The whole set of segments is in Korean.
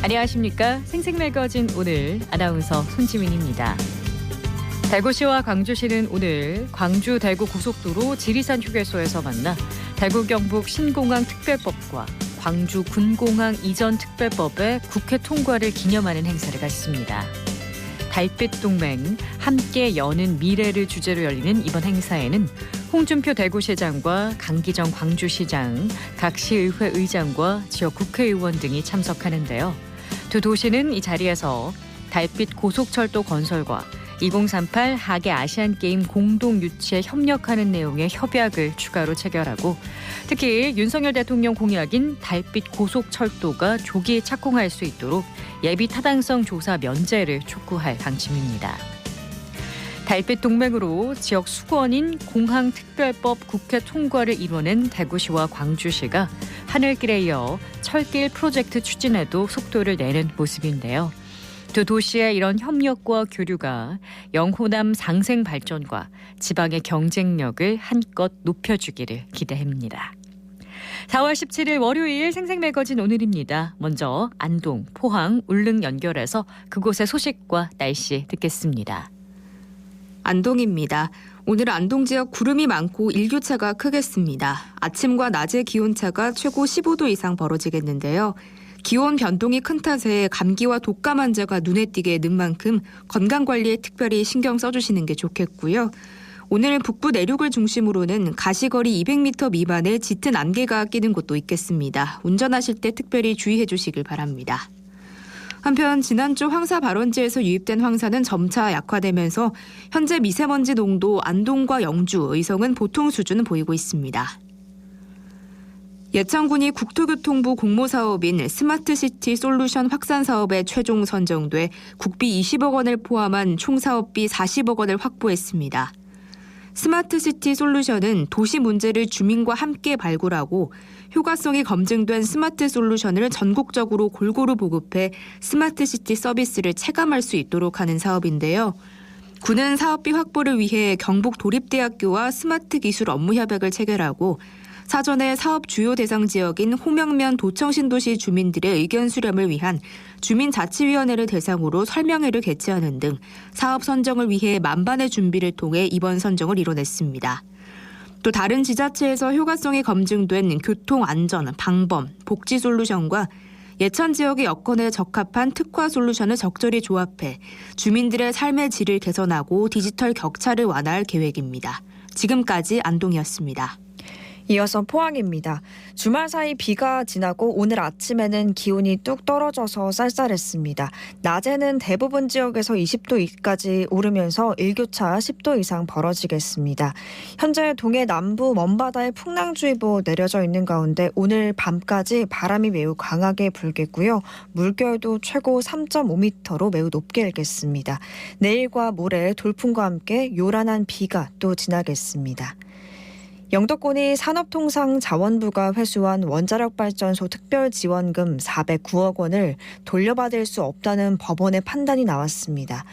안녕하십니까. 생생매거진 오늘 아나운서 손지민입니다. 대구시와 광주시는 오늘 광주 대구 고속도로 지리산 휴게소에서 만나 대구 경북 신공항 특별법과 광주 군공항 이전 특별법의 국회 통과를 기념하는 행사를 갖습니다. 달빛 동맹 함께 여는 미래를 주제로 열리는 이번 행사에는 홍준표 대구시장과 강기정 광주시장, 각 시의회 의장과 지역 국회의원 등이 참석하는데요. 두 도시는 이 자리에서 달빛 고속철도 건설과 2038 하계 아시안게임 공동 유치에 협력하는 내용의 협약을 추가로 체결하고 특히 윤석열 대통령 공약인 달빛 고속철도가 조기 착공할 수 있도록 예비 타당성 조사 면제를 촉구할 방침입니다. 달빛 동맹으로 지역 수건인 공항특별법 국회 통과를 이뤄낸 대구시와 광주시가 하늘길에 이어 철길 프로젝트 추진에도 속도를 내는 모습인데요. 두 도시의 이런 협력과 교류가 영호남 상생 발전과 지방의 경쟁력을 한껏 높여주기를 기대합니다. 4월 17일 월요일 생생매거진 오늘입니다. 먼저 안동, 포항, 울릉 연결해서 그곳의 소식과 날씨 듣겠습니다. 안동입니다. 오늘 안동 지역 구름이 많고 일교차가 크겠습니다. 아침과 낮의 기온차가 최고 15도 이상 벌어지겠는데요. 기온 변동이 큰 탓에 감기와 독감 환자가 눈에 띄게 는 만큼 건강관리에 특별히 신경 써주시는 게 좋겠고요. 오늘 북부 내륙을 중심으로는 가시거리 200m 미만의 짙은 안개가 끼는 곳도 있겠습니다. 운전하실 때 특별히 주의해 주시길 바랍니다. 한편 지난주 황사 발원지에서 유입된 황사는 점차 약화되면서 현재 미세먼지 농도 안동과 영주, 의성은 보통 수준을 보이고 있습니다. 예천군이 국토교통부 공모사업인 스마트시티 솔루션 확산 사업에 최종 선정돼 국비 20억 원을 포함한 총 사업비 40억 원을 확보했습니다. 스마트시티 솔루션은 도시 문제를 주민과 함께 발굴하고 효과성이 검증된 스마트 솔루션을 전국적으로 골고루 보급해 스마트시티 서비스를 체감할 수 있도록 하는 사업인데요. 군은 사업비 확보를 위해 경북도립대학교와 스마트 기술 업무 협약을 체결하고 사전에 사업 주요 대상 지역인 호명면 도청신도시 주민들의 의견 수렴을 위한 주민자치위원회를 대상으로 설명회를 개최하는 등 사업 선정을 위해 만반의 준비를 통해 이번 선정을 이뤄냈습니다. 또 다른 지자체에서 효과성이 검증된 교통안전, 방범, 복지 솔루션과 예천 지역의 여건에 적합한 특화 솔루션을 적절히 조합해 주민들의 삶의 질을 개선하고 디지털 격차를 완화할 계획입니다. 지금까지 안동이었습니다. 이어서 포항입니다. 주말 사이 비가 지나고 오늘 아침에는 기온이 뚝 떨어져서 쌀쌀했습니다. 낮에는 대부분 지역에서 20도까지 오르면서 일교차 10도 이상 벌어지겠습니다. 현재 동해 남부 먼바다에 풍랑주의보 내려져 있는 가운데 오늘 밤까지 바람이 매우 강하게 불겠고요. 물결도 최고 3.5m로 매우 높게 일겠습니다. 내일과 모레 돌풍과 함께 요란한 비가 또 지나겠습니다. 영덕군이 산업통상자원부가 회수한 원자력발전소 특별지원금 409억 원을 돌려받을 수 없다는 법원의 판단이 나왔습니다.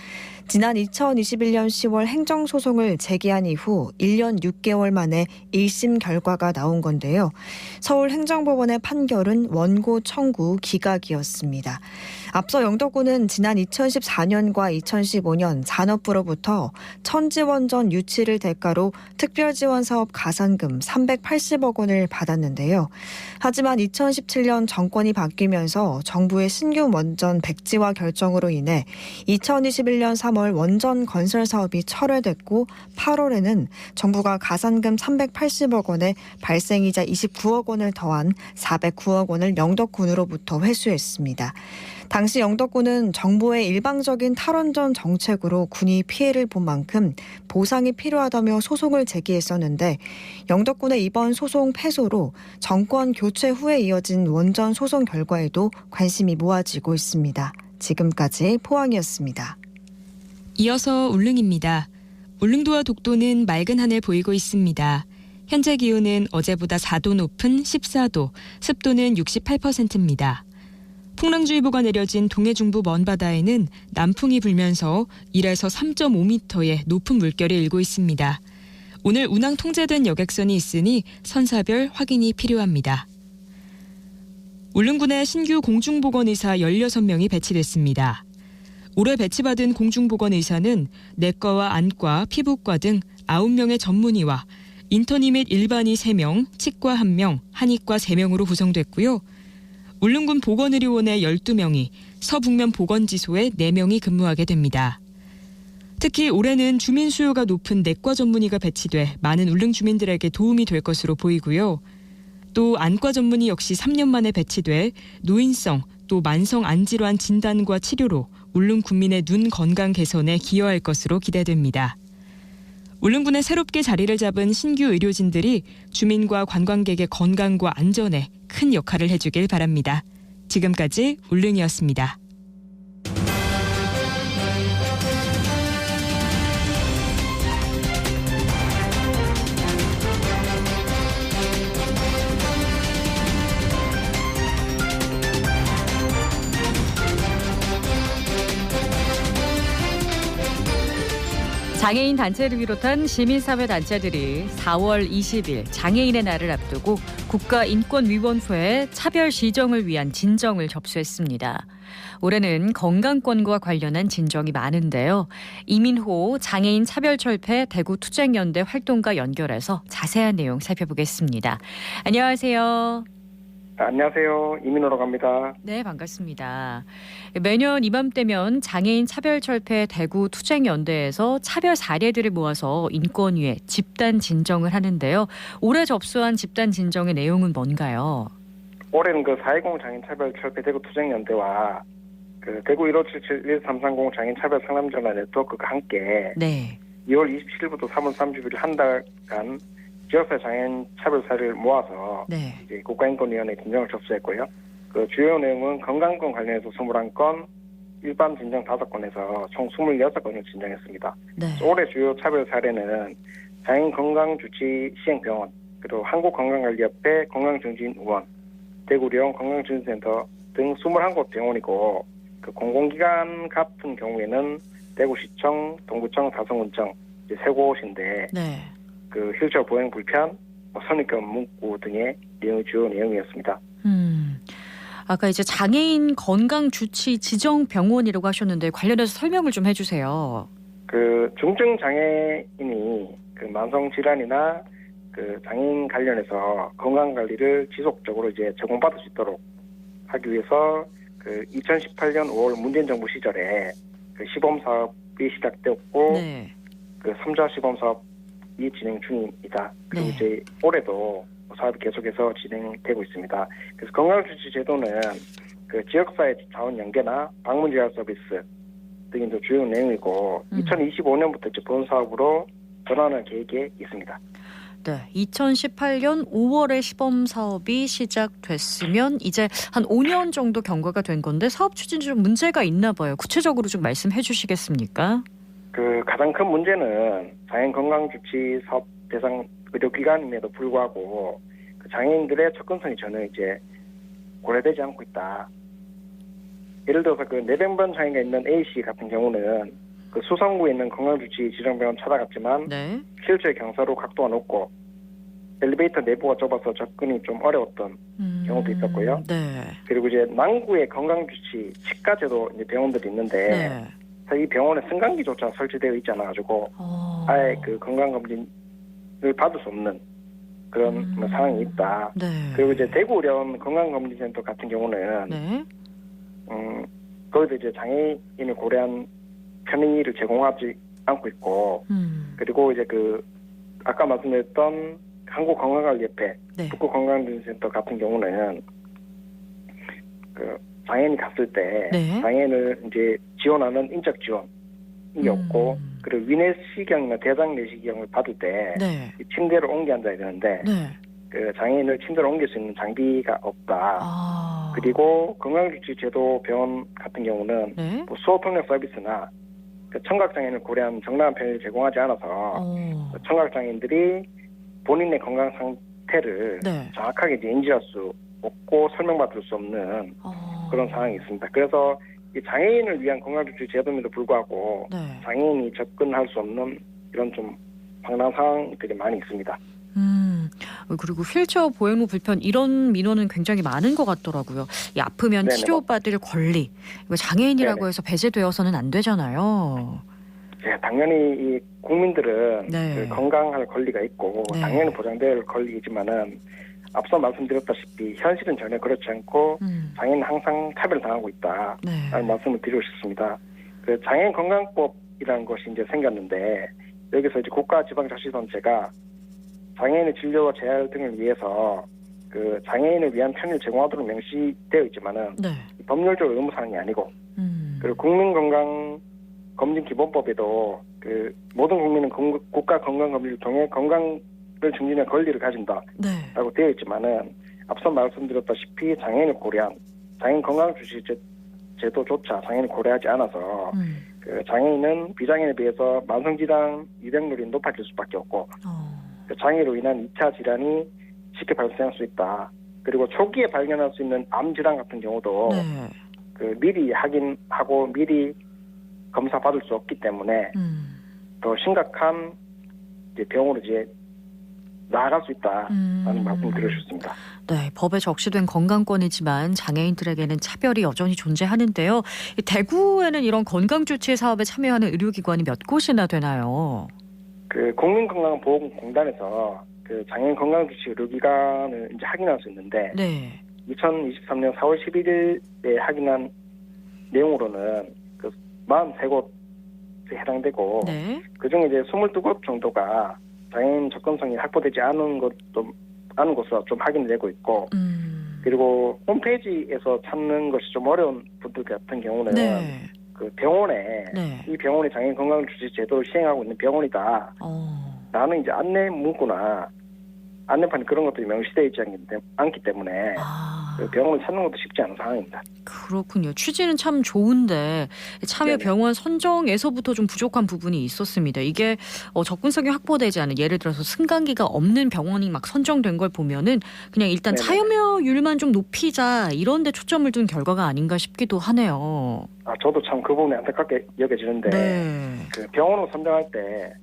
지난 2021년 10월 행정소송을 제기한 이후 1년 6개월 만에 1심 결과가 나온 건데요. 서울행정법원의 판결은 원고 청구 기각이었습니다. 앞서 영덕군은 지난 2014년과 2015년 산업부로부터 천지원전 유치를 대가로 특별지원사업 가산금 380억 원을 받았는데요. 하지만 2017년 정권이 바뀌면서 정부의 신규 원전 백지화 결정으로 인해 2021년 3월 원전 건설 사업이 철회됐고 8월에는 정부가 가산금 380억 원에 발생이자 29억 원을 더한 409억 원을 영덕군으로부터 회수했습니다. 당시 영덕군은 정부의 일방적인 탈원전 정책으로 군이 피해를 본 만큼 보상이 필요하다며 소송을 제기했었는데 영덕군의 이번 소송 패소로 정권 교체 후에 이어진 원전 소송 결과에도 관심이 모아지고 있습니다. 지금까지 포항이었습니다. 이어서 울릉입니다. 울릉도와 독도는 맑은 하늘 보이고 있습니다. 현재 기온은 어제보다 4도 높은 14도, 습도는 68%입니다. 풍랑주의보가 내려진 동해 중부 먼바다에는 남풍이 불면서 1에서 3.5m의 높은 물결이 일고 있습니다. 오늘 운항 통제된 여객선이 있으니 선사별 확인이 필요합니다. 울릉군에 신규 공중보건의사 16명이 배치됐습니다. 올해 배치받은 공중보건의사는 내과와 안과, 피부과 등 9명의 전문의와 인턴이 및 일반의 3명, 치과 1명, 한의과 3명으로 구성됐고요. 울릉군 보건의료원에 12명이, 서북면 보건지소에 4명이 근무하게 됩니다. 특히 올해는 주민 수요가 높은 내과 전문의가 배치돼 많은 울릉 주민들에게 도움이 될 것으로 보이고요. 또 안과 전문의 역시 3년 만에 배치돼 노인성 또 만성 안질환 진단과 치료로 울릉 군민의 눈 건강 개선에 기여할 것으로 기대됩니다. 울릉군에 새롭게 자리를 잡은 신규 의료진들이 주민과 관광객의 건강과 안전에 큰 역할을 해주길 바랍니다. 지금까지 울릉이었습니다. 장애인 단체를 비롯한 시민사회 단체들이 4월 20일 장애인의 날을 앞두고 국가인권위원회에 차별 시정을 위한 진정을 접수했습니다. 올해는 건강권과 관련한 진정이 많은데요. 이민호 장애인 차별철폐 대구투쟁연대 활동가 연결해서 자세한 내용 살펴보겠습니다. 안녕하세요. 안녕하세요. 이민호라고 합니다. 네, 반갑습니다. 매년 이맘때면 장애인 차별철폐 대구투쟁연대에서 차별 사례들을 모아서 인권위에 집단 진정을 하는데요. 올해 접수한 집단 진정의 내용은 뭔가요? 올해는 4.20 장애인 차별철폐 대구투쟁연대와 대구 1577-1330 장애인 차별 상담전화 네트워크가 함께 네. 2월 27일부터 3월 30일 한 달간 지역사회 장애인 차별 사례를 모아서 네. 이제 국가인권위원회에 진정을 접수했고요. 주요 내용은 건강권 관련해서 21건, 일반 진정 5건에서 총 26건을 진정했습니다. 네. 올해 주요 차별 사례는 장애인 건강주치 시행병원, 그리고 한국건강관리협회 건강증진의원, 대구령 건강증진센터 등 21곳 병원이고 공공기관 같은 경우에는 대구시청, 동구청, 다성군청 이제 3곳인데 네. 휠체어 보행 불편, 선입견 문구 등의 주요 내용이었습니다. 아까 이제 장애인 건강주치 지정병원이라고 하셨는데 관련해서 설명을 좀 해주세요. 중증 장애인이 만성 질환이나 장애인 관련해서 건강 관리를 지속적으로 이제 제공받을 수 있도록 하기 위해서 2018년 5월 문재인 정부 시절에 시범 사업이 시작되었고 네. 3자 시범 사업이 진행 중입니다. 그리고 네. 이제 올해도 사업이 계속해서 진행되고 있습니다. 그래서 건강주치 제도는 지역사회 자원 연계나 방문 재활 서비스 등이 주요 내용이고 2025년부터 이제 본 사업으로 전환할 계획에 있습니다. 네, 2018년 5월에 시범 사업이 시작됐으면 이제 한 5년 정도 경과가 된 건데 사업 추진이 좀 문제가 있나 봐요. 구체적으로 좀 말씀해 주시겠습니까? 가장 큰 문제는 장애인 건강주치 사업 대상 의료기관임에도 불구하고 장애인들의 접근성이 전혀 이제 고려되지 않고 있다. 예를 들어서 뇌병변 장애가 있는 A씨 같은 경우는 수성구에 있는 건강주치 지정병원 찾아갔지만 네. 실제 경사로 각도가 높고 엘리베이터 내부가 좁아서 접근이 좀 어려웠던 경우도 있었고요. 네. 그리고 이제 남구에 건강주치 치과제도 이제 병원들이 있는데 네. 이 병원에 승강기조차 설치되어 있지 않아가지고 아예 건강검진을 받을 수 없는 그런 상황이 있다. 네. 그리고 이제 대구령 건강검진센터 같은 경우는 네. 거기도 이제 장애인을 고려한 편의를 제공하지 않고 있고 그리고 이제 아까 말씀드렸던 한국건강관리협회 네. 북구건강증진센터 같은 경우는 장애인이 갔을 때 네. 장애인을 이제 지원하는 인적 지원이 없고 그리고 위내시경이나 대장 내시경을 받을 때 네. 침대로 옮겨 앉아야 되는데 네. 장애인을 침대로 옮길 수 있는 장비가 없다. 그리고 건강주치 제도 병원 같은 경우는 네. 수호통역 서비스나 청각장애인을 고려한 적나라한 편의를 제공하지 않아서 청각장애인들이 본인의 건강 상태를 네. 정확하게 이제 인지할 수 없고 설명받을 수 없는 그런 상황이 있습니다. 그래서 이 장애인을 위한 건강주치 제도임에도 불구하고 네. 장애인이 접근할 수 없는 이런 좀 황당한 상황들이 많이 있습니다. 그리고 휠체어 보행로 불편 이런 민원은 굉장히 많은 것 같더라고요. 이 아프면 네네. 치료받을 권리, 이거 장애인이라고 네네. 해서 배제되어서는 안 되잖아요. 예, 당연히 이 국민들은 네. 그 건강할 권리가 있고 네. 당연히 보장될 권리이지만은 앞서 말씀드렸다시피 현실은 전혀 그렇지 않고 장애인은 항상 차별당하고 있다라는 네. 말씀을 드리고 싶습니다. 그 장애인 건강법이라는 것이 이제 생겼는데 여기서 이제 국가지방자치단체가 장애인의 진료와 재활 등을 위해서 그 장애인을 위한 편의를 제공하도록 명시되어 있지만은 네. 법률적으로 의무사항이 아니고 그리고 국민건강검진기본법에도 그 모든 국민은 국가 건강검진을 통해 건강을 증진할 권리를 가진다라고 네. 되어 있지만은 앞서 말씀드렸다시피 장애인을 고려한 장애인 건강주치 제도조차 장애인을 고려하지 않아서 그 장애인은 비장애인에 비해서 만성질환 유병률이 높아질 수밖에 없고 그 장애로 인한 2차 질환이 쉽게 발생할 수 있다. 그리고 초기에 발견할 수 있는 암 질환 같은 경우도 네. 그 미리 확인하고 미리 검사 받을 수 없기 때문에 더 심각한 이제 병으로 이제 나아갈 수 있다라는 말씀 드리고 싶습니다. 네, 법에 적시된 건강권이지만 장애인들에게는 차별이 여전히 존재하는데요. 이 대구에는 이런 건강주치 사업에 참여하는 의료기관이 몇 곳이나 되나요? 그 국민건강보험공단에서 그 장애인 건강주치 의료기관을 이제 확인할 수 있는데 네. 2023년 4월 11일에 확인한 내용으로는 그 43곳에 해당되고 네. 그중에 이제 22곳 정도가 장애인 접근성이 확보되지 않은 곳으로 좀 확인이 되고 있고 그리고 홈페이지에서 찾는 것이 좀 어려운 분들 같은 경우는 네. 그 병원에 네. 이 병원이 장애인 건강주치 제도를 시행하고 있는 병원이다. 나는 이제 안내 문구나 안내판 그런 것들이 명시되어 있지 않기 때문에 그 병원을 찾는 것도 쉽지 않은 상황입니다. 그렇군요. 취지는 참 좋은데 참여 네네. 병원 선정에서부터 좀 부족한 부분이 있었습니다. 이게 접근성이 확보되지 않은 예를 들어서 승강기가 없는 병원이 막 선정된 걸 보면은 그냥 일단 네네. 참여율만 좀 높이자 이런 데 초점을 둔 결과가 아닌가 싶기도 하네요. 저도 참 그 부분이 안타깝게 여겨지는데 네. 그 병원을 선정할 때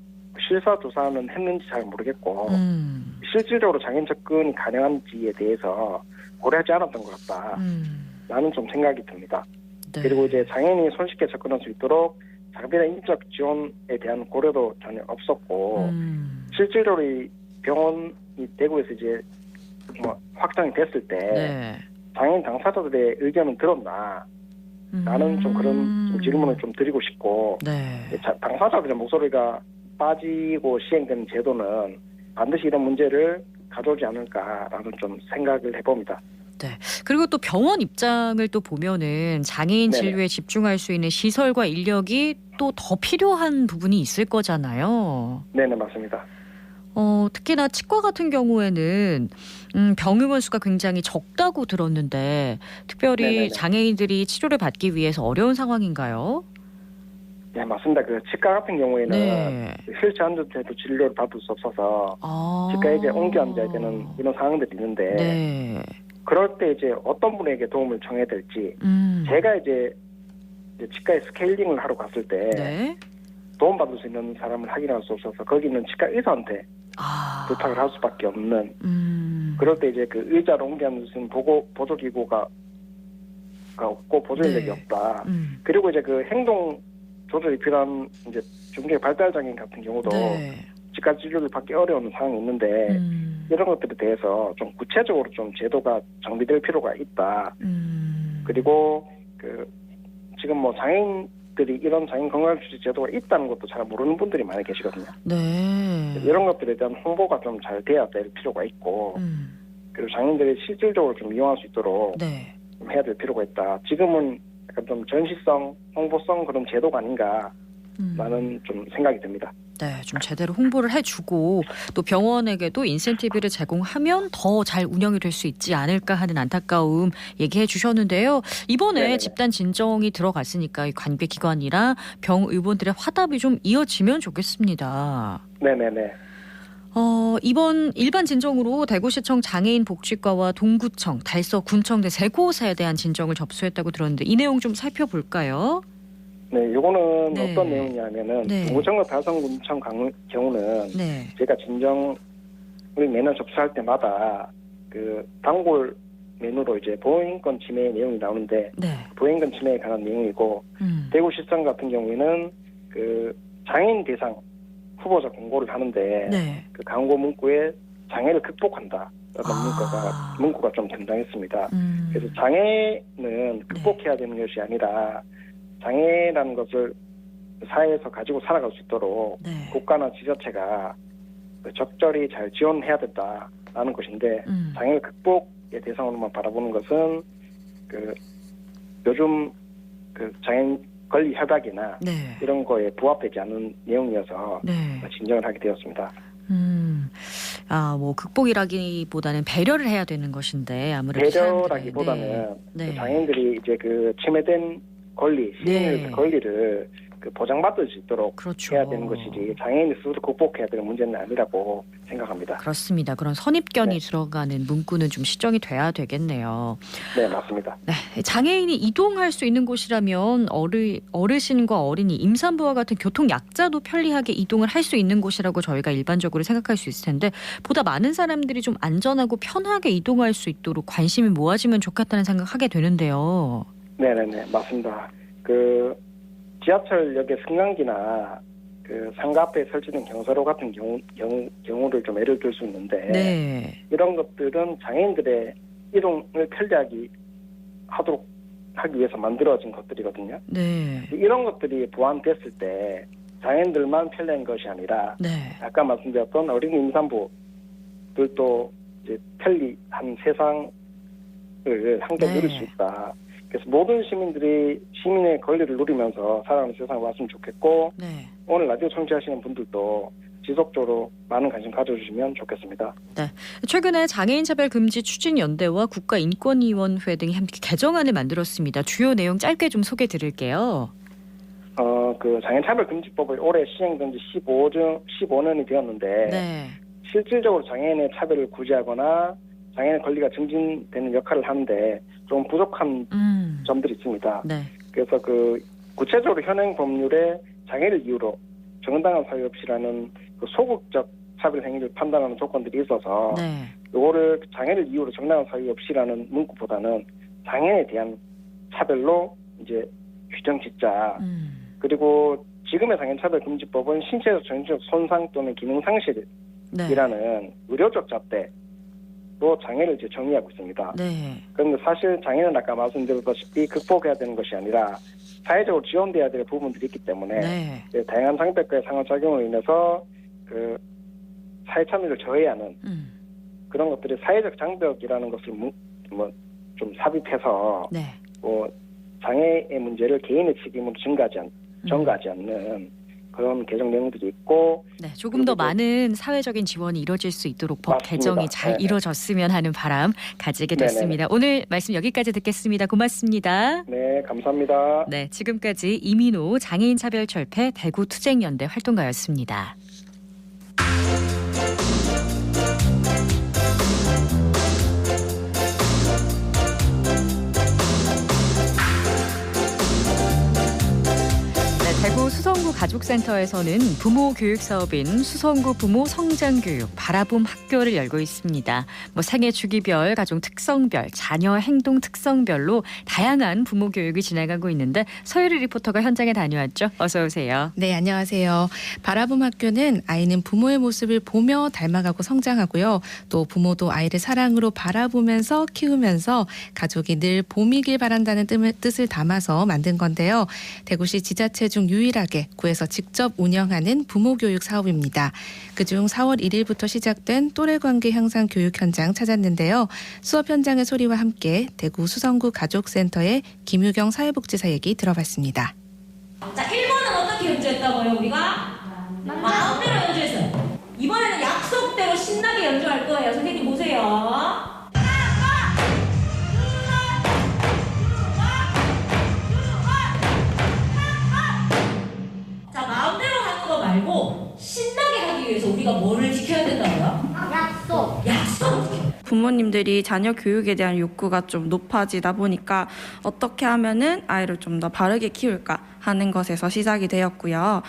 실사 조사는 했는지 잘 모르겠고 실질적으로 장애인 접근이 가능한지에 대해서 고려하지 않았던 것 같다. 라는 좀 생각이 듭니다. 네. 그리고 이제 장애인이 손쉽게 접근할 수 있도록 장비나 인적 지원에 대한 고려도 전혀 없었고 실질적으로 이 병원이 대구에서 이제 뭐 확장이 됐을 때 네. 장애인 당사자들의 의견은 들었나? 라는 좀 그런 좀 질문을 좀 드리고 싶고 네. 당사자들의 목소리가 빠지고 시행되는 제도는 반드시 이런 문제를 가져오지 않을까라는 좀 생각을 해봅니다. 네. 그리고 또 병원 입장을 또 보면은 장애인 네네. 진료에 집중할 수 있는 시설과 인력이 또 더 필요한 부분이 있을 거잖아요. 네네 맞습니다. 특히나 치과 같은 경우에는 병의원 수가 굉장히 적다고 들었는데 특별히 네네네. 장애인들이 치료를 받기 위해서 어려운 상황인가요? 네 맞습니다. 그 치과 같은 경우에는 네. 휠체어 앉아도 진료를 받을 수 없어서 치과에 이제 옮겨 앉아야 되는 이런 상황들이 있는데 네. 그럴 때 이제 어떤 분에게 도움을 청해야 될지 제가 이제 치과에 스케일링을 하러 갔을 때 네. 도움받을 수 있는 사람을 확인할 수 없어서 거기 있는 치과 의사한테 부탁을 할 수밖에 없는 그럴 때 이제 그 의자로 옮겨 앉을 수 있는 보조기구가 없고 보조 인력이 네. 없다. 그리고 이제 그 행동 조절이 필요한 이제 중증 발달 장애인 같은 경우도 네. 치과 치료를 받기 어려운 상황이 있는데 이런 것들에 대해서 좀 구체적으로 좀 제도가 정비될 필요가 있다. 그리고 그 지금 뭐 장애인들이 이런 장애인 건강주치 제도가 있다는 것도 잘 모르는 분들이 많이 계시거든요. 네. 이런 것들에 대한 홍보가 좀 잘 돼야 될 필요가 있고 그리고 장애인들이 실질적으로 좀 이용할 수 있도록 네. 좀 해야 될 필요가 있다. 지금은 약간 좀 전시성, 홍보성 그런 제도가 아닌가라는 좀 생각이 듭니다. 네, 좀 제대로 홍보를 해주고 또 병원에게도 인센티브를 제공하면 더 잘 운영이 될 수 있지 않을까 하는 안타까움 얘기해 주셨는데요. 이번에 네네네. 집단 진정이 들어갔으니까 이 관계기관이랑 병의원들의 화답이 좀 이어지면 좋겠습니다. 네네네. 이번 일반 진정으로 대구시청 장애인 복지과와 동구청, 달서군청 등 3곳에 대한 진정을 접수했다고 들었는데 이 내용 좀 살펴볼까요? 네, 요거는 네. 어떤 내용이냐면은 네. 동구청과 달성군청 경우는 네. 제가 진정을 우리 매년 접수할 때마다 그 단골 메뉴로 이제 보행권 침해 내용이 나오는데 네. 보행권 침해에 관한 내용이고 대구시청 같은 경우에는 그 장애인 대상 후보자 공고를 하는데 네. 그 광고 문구에 장애를 극복한다. 라는 아. 문구가 좀 등장했습니다. 그래서 장애는 극복해야 되는 것이 아니라 장애라는 것을 사회에서 가지고 살아갈 수 있도록 네. 국가나 지자체가 적절히 잘 지원해야 된다라는 것인데 장애 극복의 대상으로만 바라보는 것은 그 요즘 그 장애인 권리 협약이나 네. 이런 거에 부합되지 않는 내용이어서 네. 진정을 하게 되었습니다. 뭐 극복이라기보다는 배려를 해야 되는 것인데 아무래도 배려라기보다는 네. 그 장애인들이 이제 그 침해된 권리, 시민의 네. 권리를 그 보장받을 수 있도록 그렇죠. 해야 되는 것이지 장애인이 스스로 극복해야 되는 문제는 아니라고 생각합니다. 그렇습니다. 그런 선입견이 네. 들어가는 문구는 좀 시정이 돼야 되겠네요. 네, 맞습니다. 네. 장애인이 이동할 수 있는 곳이라면 어르신과 어린이, 임산부와 같은 교통 약자도 편리하게 이동을 할 수 있는 곳이라고 저희가 일반적으로 생각할 수 있을 텐데 보다 많은 사람들이 좀 안전하고 편하게 이동할 수 있도록 관심이 모아지면 좋겠다는 생각하게 되는데요. 네네네, 맞습니다. 그 지하철역의 승강기나 그 상가 앞에 설치된 경사로 같은 경우를 좀 예를 들 수 있는데 네. 이런 것들은 장애인들의 이동을 편리하게 하기 위해서 만들어진 것들이거든요. 네. 이런 것들이 보완됐을 때 장애인들만 편리한 것이 아니라 네. 아까 말씀드렸던 어린이 임산부들도 이제 편리한 세상을 함께 네. 누릴 수 있다. 그래서 모든 시민들이 시민의 권리를 누리면서 살아가는 세상을 왔으면 좋겠고 네. 오늘 라디오 청취하시는 분들도 지속적으로 많은 관심 가져주시면 좋겠습니다. 최근에 장애인 차별 금지 추진 연대와 국가인권위원회 등이 함께 개정안을 만들었습니다. 주요 내용 짧게 좀 소개해 드릴게요. 그 장애인 차별 금지법이 올해 시행된 지 15년이 되었는데 네. 실질적으로 장애인의 차별을 구제하거나 장애인의 권리가 증진되는 역할을 하는데 좀 부족한 점들이 있습니다. 네. 그래서 그 구체적으로 현행 법률에 장애를 이유로 정당한 사유 없이라는 그 소극적 차별 행위를 판단하는 조건들이 있어서 네. 이거를 장애를 이유로 정당한 사유 없이라는 문구보다는 장애에 대한 차별로 이제 규정 짓자. 그리고 지금의 장애인 차별 금지법은 신체적 정신적 손상 또는 기능 상실이라는 네. 의료적 잣대로 장애를 이제 정의하고 있습니다. 네. 그런데 사실 장애는 아까 말씀드렸다시피 극복해야 되는 것이 아니라 사회적으로 지원돼야 될 부분들이 있기 때문에 네. 다양한 장벽과의 상호작용으로 인해서 그 사회 참여를 저해하는 그런 것들이 사회적 장벽이라는 것을 좀 삽입해서 네. 장애의 문제를 개인의 책임으로 전가하지 않는 그런 개정 내용들이 있고 네, 조금 더 많은 사회적인 지원이 이루어질 수 있도록 법 맞습니다. 개정이 잘 네네. 이루어졌으면 하는 바람 가지게 됐습니다. 오늘 말씀 여기까지 듣겠습니다. 고맙습니다. 네, 감사합니다. 네, 지금까지 이민호 장애인차별철폐 대구투쟁연대 활동가였습니다. 대구 수성구 가족센터에서는 부모 교육 사업인 수성구 부모 성장교육 바라봄 학교를 열고 있습니다. 생애 주기별, 가정 특성별, 자녀 행동 특성별로 다양한 부모 교육이 진행하고 있는데 서유리 리포터가 현장에 다녀왔죠. 어서 오세요. 네, 안녕하세요. 바라봄 학교는 아이는 부모의 모습을 보며 닮아가고 성장하고요. 또 부모도 아이를 사랑으로 바라보면서 키우면서 가족이 늘 봄이길 바란다는 뜻을 담아서 만든 건데요. 대구시 지자체 중 유일하게 구에서 직접 운영하는 부모 교육 사업입니다. 그중 4월 1일부터 시작된 또래관계 향상 교육 현장 찾았는데요. 수업 현장의 소리와 함께 대구 수성구 가족센터의 김유경 사회복지사 얘기 들어봤습니다. 자, 1번은 어떻게 연주했다고요, 우리가? 마음대로 연주했어요. 이번에는 약속대로 신나게 연주할 거예요. 선생님 보세요. 자, 마음대로 하는 거 말고 신나게 하기 위해서 우리가 뭐를 지켜야 된다고요? 약속. 약속. 부모님들이 자녀 교육에 대한 욕구가 좀 높아지다 보니까 어떻게 하면은 아이를 좀 더 바르게 키울까 하는 것에서 시작이 되었고요.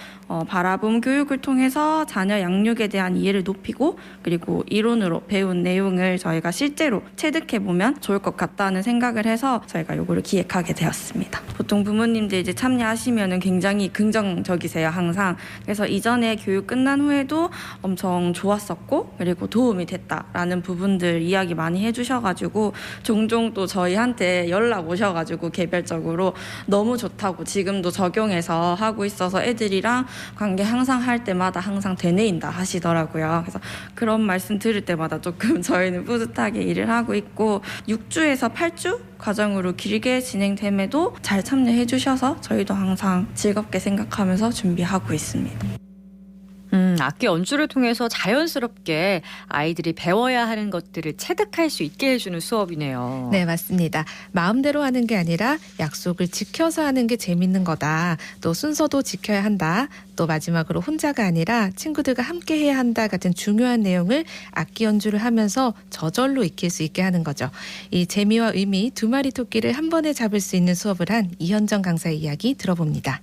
바라봄 교육을 통해서 자녀 양육에 대한 이해를 높이고 그리고 이론으로 배운 내용을 저희가 실제로 체득해보면 좋을 것 같다는 생각을 해서 저희가 요거를 기획하게 되었습니다. 보통 부모님들 이제 참여하시면은 굉장히 긍정적이세요, 항상. 그래서 이전에 교육 끝난 후에도 엄청 좋았었고 그리고 도움이 됐다라는 부분들 이야기 많이 해주셔가지고 종종 또 저희한테 연락 오셔가지고 개별적으로 너무 좋다고 지금도 적용해서 하고 있어서 애들이랑 관계 항상 할 때마다 항상 되뇌인다 하시더라고요. 그래서 그런 말씀 들을 때마다 조금 저희는 뿌듯하게 일을 하고 있고 6주에서 8주 과정으로 길게 진행됨에도 잘 참여해 주셔서 저희도 항상 즐겁게 생각하면서 준비하고 있습니다. 악기 연주를 통해서 자연스럽게 아이들이 배워야 하는 것들을 체득할 수 있게 해주는 수업이네요. 네, 맞습니다. 마음대로 하는 게 아니라 약속을 지켜서 하는 게 재밌는 거다. 또 순서도 지켜야 한다. 또 마지막으로 혼자가 아니라 친구들과 함께 해야 한다 같은 중요한 내용을 악기 연주를 하면서 저절로 익힐 수 있게 하는 거죠. 이 재미와 의미 두 마리 토끼를 한 번에 잡을 수 있는 수업을 한 이현정 강사의 이야기 들어봅니다.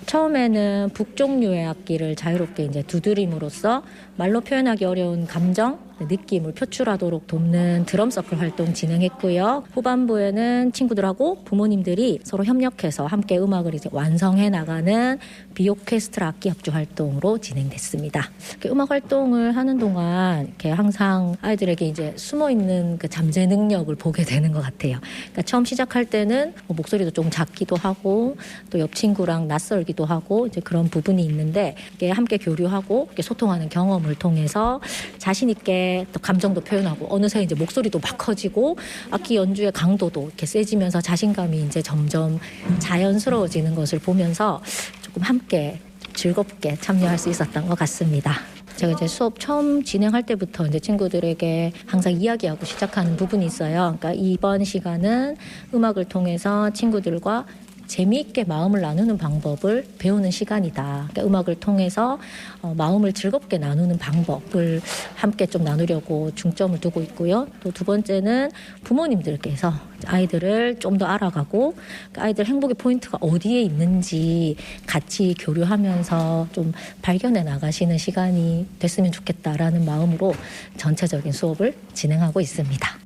처음에는 북종류의 악기를 자유롭게 이제 두드림으로써 말로 표현하기 어려운 감정, 느낌을 표출하도록 돕는 드럼서클 활동 진행했고요. 후반부에는 친구들하고 부모님들이 서로 협력해서 함께 음악을 이제 완성해 나가는 비오케스트라 악기 합주 활동으로 진행됐습니다. 음악 활동을 하는 동안 이렇게 항상 아이들에게 이제 숨어 있는 그 잠재 능력을 보게 되는 것 같아요. 그러니까 처음 시작할 때는 목소리도 좀 작기도 하고 또 옆 친구랑 낯설기도 하고 이제 그런 부분이 있는데 이게 함께 교류하고 이렇게 소통하는 경험을 통해서 자신 있게 또 감정도 표현하고 어느새 이제 목소리도 막 커지고 악기 연주의 강도도 이렇게 세지면서 자신감이 이제 점점 자연스러워지는 것을 보면서 조금 함께 즐겁게 참여할 수 있었던 것 같습니다. 제가 이제 수업 처음 진행할 때부터 이제 친구들에게 항상 이야기하고 시작하는 부분이 있어요. 그러니까 이번 시간은 음악을 통해서 친구들과 재미있게 마음을 나누는 방법을 배우는 시간이다. 그러니까 음악을 통해서 마음을 즐겁게 나누는 방법을 함께 좀 나누려고 중점을 두고 있고요. 또 두 번째는 부모님들께서 아이들을 좀 더 알아가고 아이들 행복의 포인트가 어디에 있는지 같이 교류하면서 좀 발견해 나가시는 시간이 됐으면 좋겠다라는 마음으로 전체적인 수업을 진행하고 있습니다.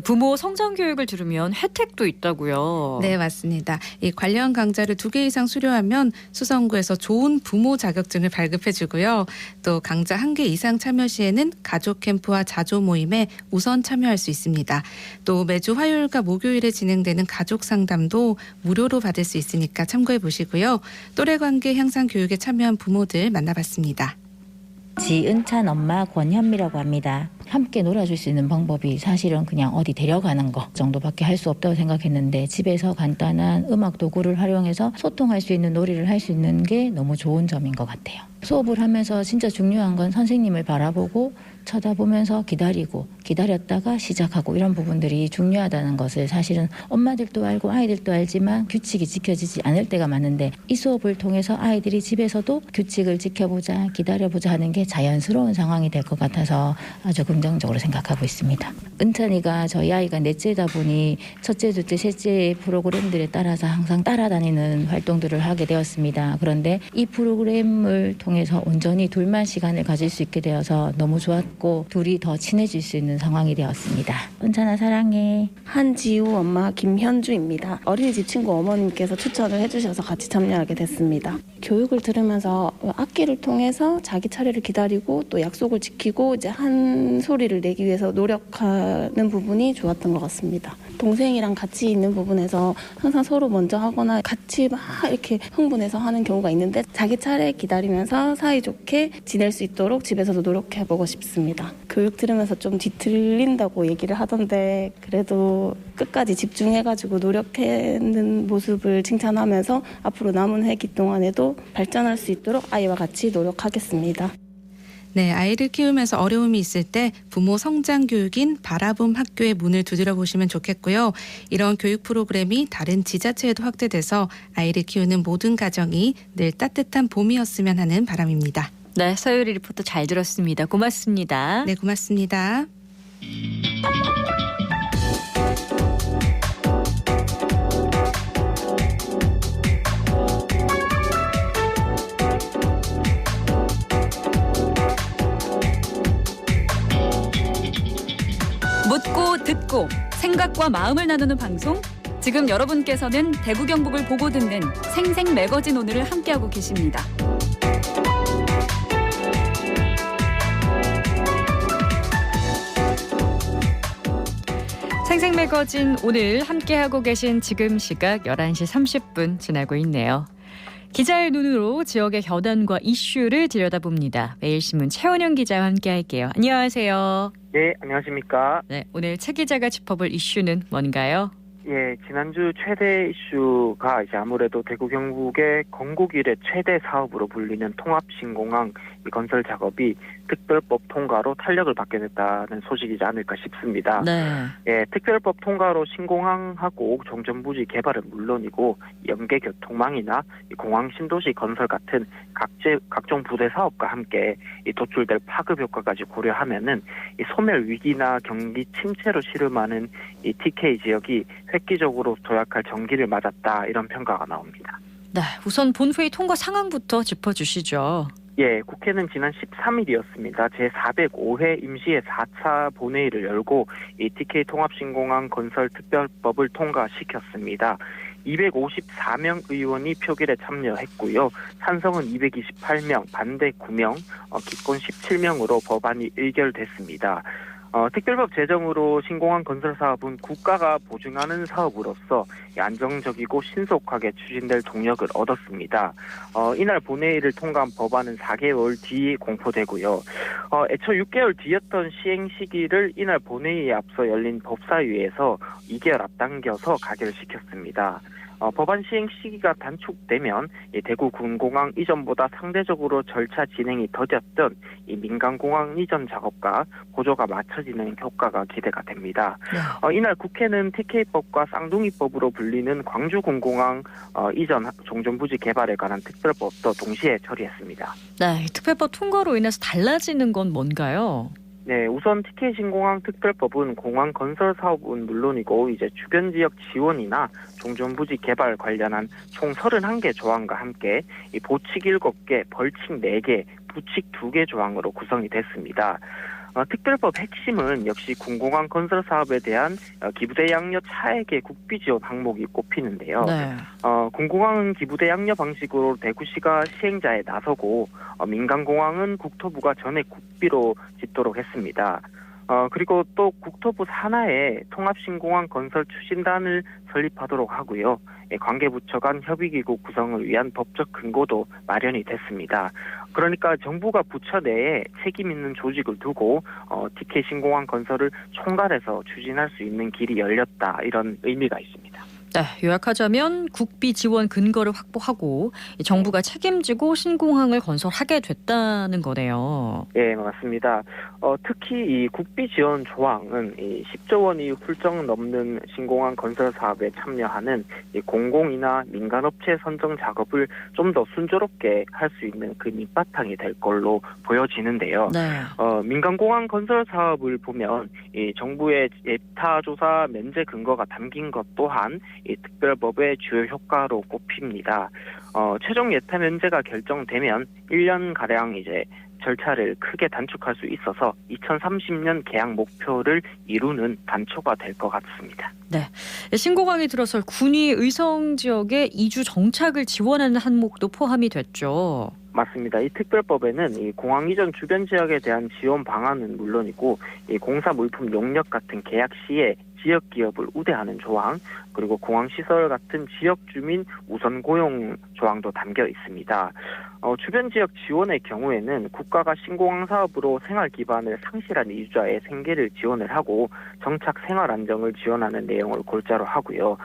부모 성장 교육을 들으면 혜택도 있다고요. 네, 맞습니다. 이 관련 강좌를 2개 이상 수료하면 수성구에서 좋은 부모 자격증을 발급해주고요. 또 강좌 1개 이상 참여 시에는 가족 캠프와 자조 모임에 우선 참여할 수 있습니다. 또 매주 화요일과 목요일에 진행되는 가족 상담도 무료로 받을 수 있으니까 참고해 보시고요. 또래 관계 향상 교육에 참여한 부모들 만나봤습니다. 지은찬 엄마 권현미라고 합니다. 함께 놀아줄 수 있는 방법이 사실은 그냥 어디 데려가는 거 정도밖에 할 수 없다고 생각했는데 집에서 간단한 음악 도구를 활용해서 소통할 수 있는 놀이를 할 수 있는 게 너무 좋은 점인 것 같아요. 수업을 하면서 진짜 중요한 건 선생님을 바라보고 쳐다보면서 기다리고 기다렸다가 시작하고 이런 부분들이 중요하다는 것을 사실은 엄마들도 알고 아이들도 알지만 규칙이 지켜지지 않을 때가 많은데 이 수업을 통해서 아이들이 집에서도 규칙을 지켜보자 기다려보자 하는 게 자연스러운 상황이 될 것 같아서 아주 긍정적으로 생각하고 있습니다. 은찬이가 저희 아이가 넷째다 보니 첫째, 둘째, 셋째 프로그램들에 따라서 항상 따라다니는 활동들을 하게 되었습니다. 그런데 이 프로그램을 통해서 온전히 둘만 시간을 가질 수 있게 되어서 너무 좋았고 둘이 더 친해질 수 있는 상황이 되었습니다. 은찬아 사랑해. 한지우 엄마 김현주입니다. 어린이집 친구 어머님께서 추천을 해주셔서 같이 참여하게 됐습니다. 교육을 들으면서 악기를 통해서 자기 차례를 기다리고 또 약속을 지키고 이제 한 소리를 내기 위해서 노력하는 부분이 좋았던 것 같습니다. 동생이랑 같이 있는 부분에서 항상 서로 먼저 하거나 같이 막 이렇게 흥분해서 하는 경우가 있는데 자기 차례 기다리면서 사이좋게 지낼 수 있도록 집에서도 노력해보고 싶습니다. 교육 들으면서 좀 뒤틀린다고 얘기를 하던데 그래도 끝까지 집중해가지고 노력하는 모습을 칭찬하면서 앞으로 남은 회기 동안에도 발전할 수 있도록 아이와 같이 노력하겠습니다. 네, 아이를 키우면서 어려움이 있을 때 부모 성장 교육인 바라봄 학교의 문을 두드려 보시면 좋겠고요. 이런 교육 프로그램이 다른 지자체에도 확대돼서 아이를 키우는 모든 가정이 늘 따뜻한 봄이었으면 하는 바람입니다. 네, 서유리 리포터 잘 들었습니다. 고맙습니다. 네, 고맙습니다. 묻고 듣고 생각과 마음을 나누는 방송. 지금 여러분께서는 대구 경북을 보고 듣는 생생 매거진 오늘을 함께하고 계십니다. 생생 매거진 오늘 함께하고 계신 지금 시각 11시 30분 지나고 있네요. 기자의 눈으로 지역의 현안과 이슈를 들여다봅니다. 매일신문 최원영 기자와 함께할게요. 안녕하세요. 네, 안녕하십니까. 네, 오늘 최 기자가 짚어볼 이슈는 뭔가요? 예, 지난주 최대 이슈가 이제 아무래도 대구 경북의 건국 이래 최대 사업으로 불리는 통합신공항 건설 작업이 특별법 통과로 탄력을 받게 됐다는 소식이지 않을까 싶습니다. 네. 예, 특별법 통과로 신공항하고 종전부지 개발은 물론이고 연계 교통망이나 공항 신도시 건설 같은 각종 부대 사업과 함께 이 도출될 파급 효과까지 고려하면은 이 소멸 위기나 경기 침체로 시름하는 이 TK 지역이 획기적으로 도약할 전기를 맞았다, 이런 평가가 나옵니다. 네, 우선 본회의 통과 상황부터 짚어주시죠. 예, 국회는 지난 13일이었습니다. 제405회 임시의 4차 본회의를 열고 이 TK 통합신공항 건설 특별법을 통과시켰습니다. 254명 의원이 표결에 참여했고요. 찬성은 228명, 반대 9명, 기권 17명으로 법안이 의결됐습니다. 특별법 제정으로 신공항 건설 사업은 국가가 보증하는 사업으로서 안정적이고 신속하게 추진될 동력을 얻었습니다. 이날 본회의를 통과한 법안은 4개월 뒤 공포되고요. 애초 6개월 뒤였던 시행 시기를 이날 본회의에 앞서 열린 법사위에서 2개월 앞당겨서 가결시켰습니다. 법안 시행 시기가 단축되면 대구 군공항 이전보다 상대적으로 절차 진행이 더뎠던 이 민간공항 이전 작업과 보조가 맞춰지는 효과가 기대가 됩니다. 이날 국회는 TK법과 쌍둥이법으로 불리는 광주군공항 이전 종전부지 개발에 관한 특별법도 동시에 처리했습니다. 네, 특별법 통과로 인해서 달라지는 건 뭔가요? 네, 우선 TK 신공항 특별법은 공항 건설 사업은 물론이고 이제 주변 지역 지원이나 종전부지 개발 관련한 총 31개 조항과 함께 이 보칙 7개, 벌칙 4개, 부칙 2개 조항으로 구성이 됐습니다. 특별법 핵심은 역시 군공항 건설 사업에 대한 기부대 양료 차액의 국비 지원 항목이 꼽히는데요. 네. 군공항은 기부대 양료 방식으로 대구시가 시행자에 나서고 민간공항은 국토부가 전액 국비로 짓도록 했습니다. 그리고 또 국토부 산하에 통합신공항 건설 추진단을 설립하도록 하고요. 관계부처 간 협의기구 구성을 위한 법적 근거도 마련이 됐습니다. 그러니까 정부가 부처 내에 책임 있는 조직을 두고 TK 신공항 건설을 총괄해서 추진할 수 있는 길이 열렸다, 이런 의미가 있습니다. 네, 요약하자면 국비 지원 근거를 확보하고 정부가 책임지고 신공항을 건설하게 됐다는 거네요. 네, 맞습니다. 특히 이 국비 지원 조항은 이 10조 원이 훌쩍 넘는 신공항 건설 사업에 참여하는 이 공공이나 민간업체 선정 작업을 좀 더 순조롭게 할 수 있는 그 밑바탕이 될 걸로 보여지는데요. 네. 민간공항 건설 사업을 보면 이 정부의 예타 조사 면제 근거가 담긴 것 또한 이 특별법의 주요 효과로 꼽힙니다. 최종 예타 면제가 결정되면 1년가량 이제 절차를 크게 단축할 수 있어서 2030년 개항 목표를 이루는 단초가 될 것 같습니다. 네, 신공항이 들어설 군위 의성 지역의 이주 정착을 지원하는 항목도 포함이 됐죠. 맞습니다. 이 특별법에는 이 공항 이전 주변 지역에 대한 지원 방안은 물론이고 이 공사 물품 용역 같은 계약 시에 지역 기업을 우대하는 조항, 그리고 공항 시설 같은 지역 주민 우선 고용 조항도 담겨 있습니다. 주변 지역 지원의 경우에는 국가가 신공항 사업으로 생활 기반을 상실한 이주자의 생계를 지원을 하고 정착 생활 안정을 지원하는 내용을 골자로 하고요.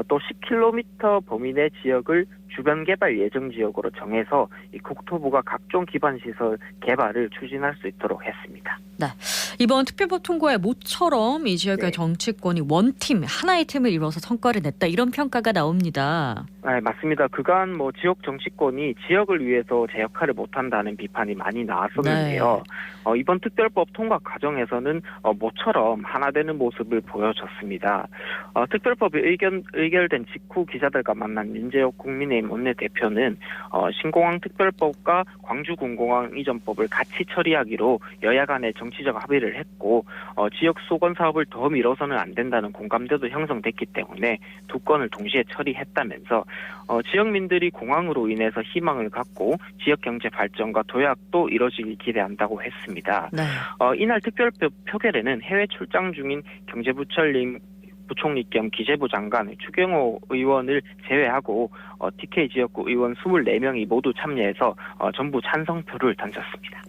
또 10km 범위 내 지역을 주변 개발 예정 지역으로 정해서 이 국토부가 각종 기반 시설 개발을 추진할 수 있도록 했습니다. 이번 특별법 통과에 모처럼 이 지역의 네. 정치권이 원팀, 하나의 팀을 이뤄서 성과를 냈다. 이런 평가가 나옵니다. 네, 맞습니다. 그간 지역 정치권이 지역을 위해서 제 역할을 못한다는 비판이 많이 나왔었는데요. 이번 특별법 통과 과정에서는 모처럼 하나 되는 모습을 보여줬습니다. 특별법이 의결된 직후 기자들과 만난 윤재옥 국민의힘 원내대표는 신공항 특별법과 광주군공항 이전법을 같이 처리하기로 여야 간의 정치적 합의를 했고 지역 수건 사업을 더 미뤄서는 안 된다는 공감대도 형성됐기 때문에 두 건을 동시에 처리했다면서 지역민들이 공항으로 인해서 희망을 갖고 지역 경제 발전과 도약도 이뤄지길 기대한다고 했습니다. 네. 이날 특별법 표결에는 해외 출장 중인 경제부총리 겸 기재부 장관 추경호 의원을 제외하고 TK 지역구 의원 24명이 모두 참여해서 전부 찬성표를 던졌습니다.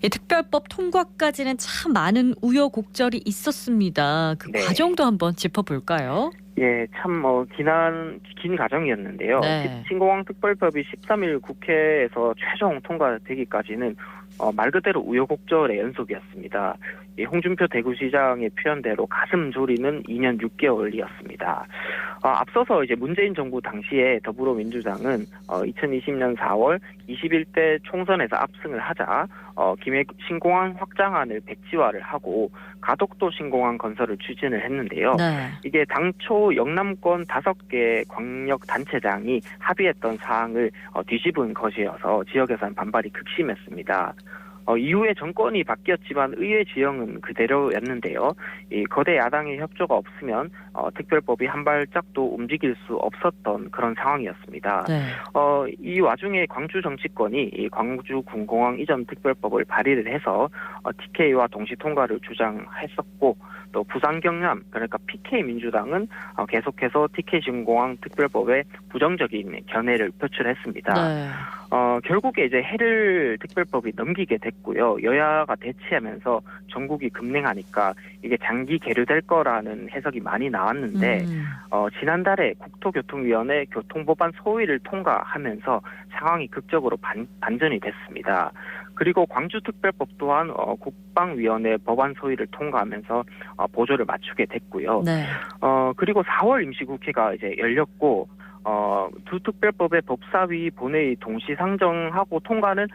이 특별법 통과까지는 참 많은 우여곡절이 있었습니다. 그 네. 과정도 한번 짚어볼까요? 예, 참 긴 과정이었는데요. 네. 신공항 특별법이 13일 국회에서 최종 통과되기까지는 말 그대로 우여곡절의 연속이었습니다. 홍준표 대구시장의 표현대로 가슴 졸이는 2년 6개월이었습니다. 앞서서 이제 문재인 정부 당시에 더불어민주당은 2020년 4월 21대 총선에서 압승을 하자 김해 신공항 확장안을 백지화를 하고 가덕도 신공항 건설을 추진을 했는데요. 네. 이게 당초 영남권 5개 광역단체장이 합의했던 사항을 뒤집은 것이어서 지역에서는 반발이 극심했습니다. 이후에 정권이 바뀌었지만 의회 지형은 그대로였는데요. 이 거대 야당의 협조가 없으면 특별법이 한 발짝도 움직일 수 없었던 그런 상황이었습니다. 네. 이 와중에 광주 정치권이 이 광주 군공항 이전 특별법을 발의를 해서 TK와 동시 통과를 주장했었고 또 부산 경남 그러니까 PK 민주당은 계속해서 TK 신공항 특별법에 부정적인 견해를 표출했습니다. 네. 결국에 이제 해를 특별법이 넘기게 됐고요. 여야가 대치하면서 전국이 급냉하니까 이게 장기 계류될 거라는 해석이 많이 나왔는데 지난달에 국토교통위원회 교통법안 소위를 통과하면서 상황이 극적으로 반전이 됐습니다. 그리고 광주특별법 또한 국방위원회 법안 소위를 통과하면서 보조를 맞추게 됐고요. 네. 그리고 4월 임시국회가 이제 열렸고 두 특별법의 법사위 본회의 동시 상정하고 통과는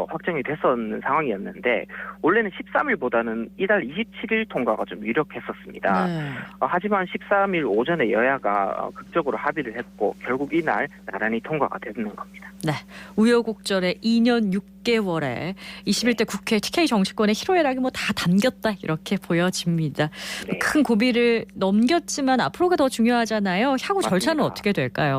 확정이 됐었는 상황이었는데 원래는 13일보다는 이달 27일 통과가 좀 유력했었습니다. 네. 하지만 13일 오전에 여야가 극적으로 합의를 했고 결국 이날 나란히 통과가 되는 겁니다. 네. 우여곡절의 2년 6개월에 21대 국회 TK 정치권의 희로애락이 다 담겼다 이렇게 보여집니다. 네. 큰 고비를 넘겼지만 앞으로가 더 중요하잖아요. 향후 절차는 맞습니다. 어떻게 될까요?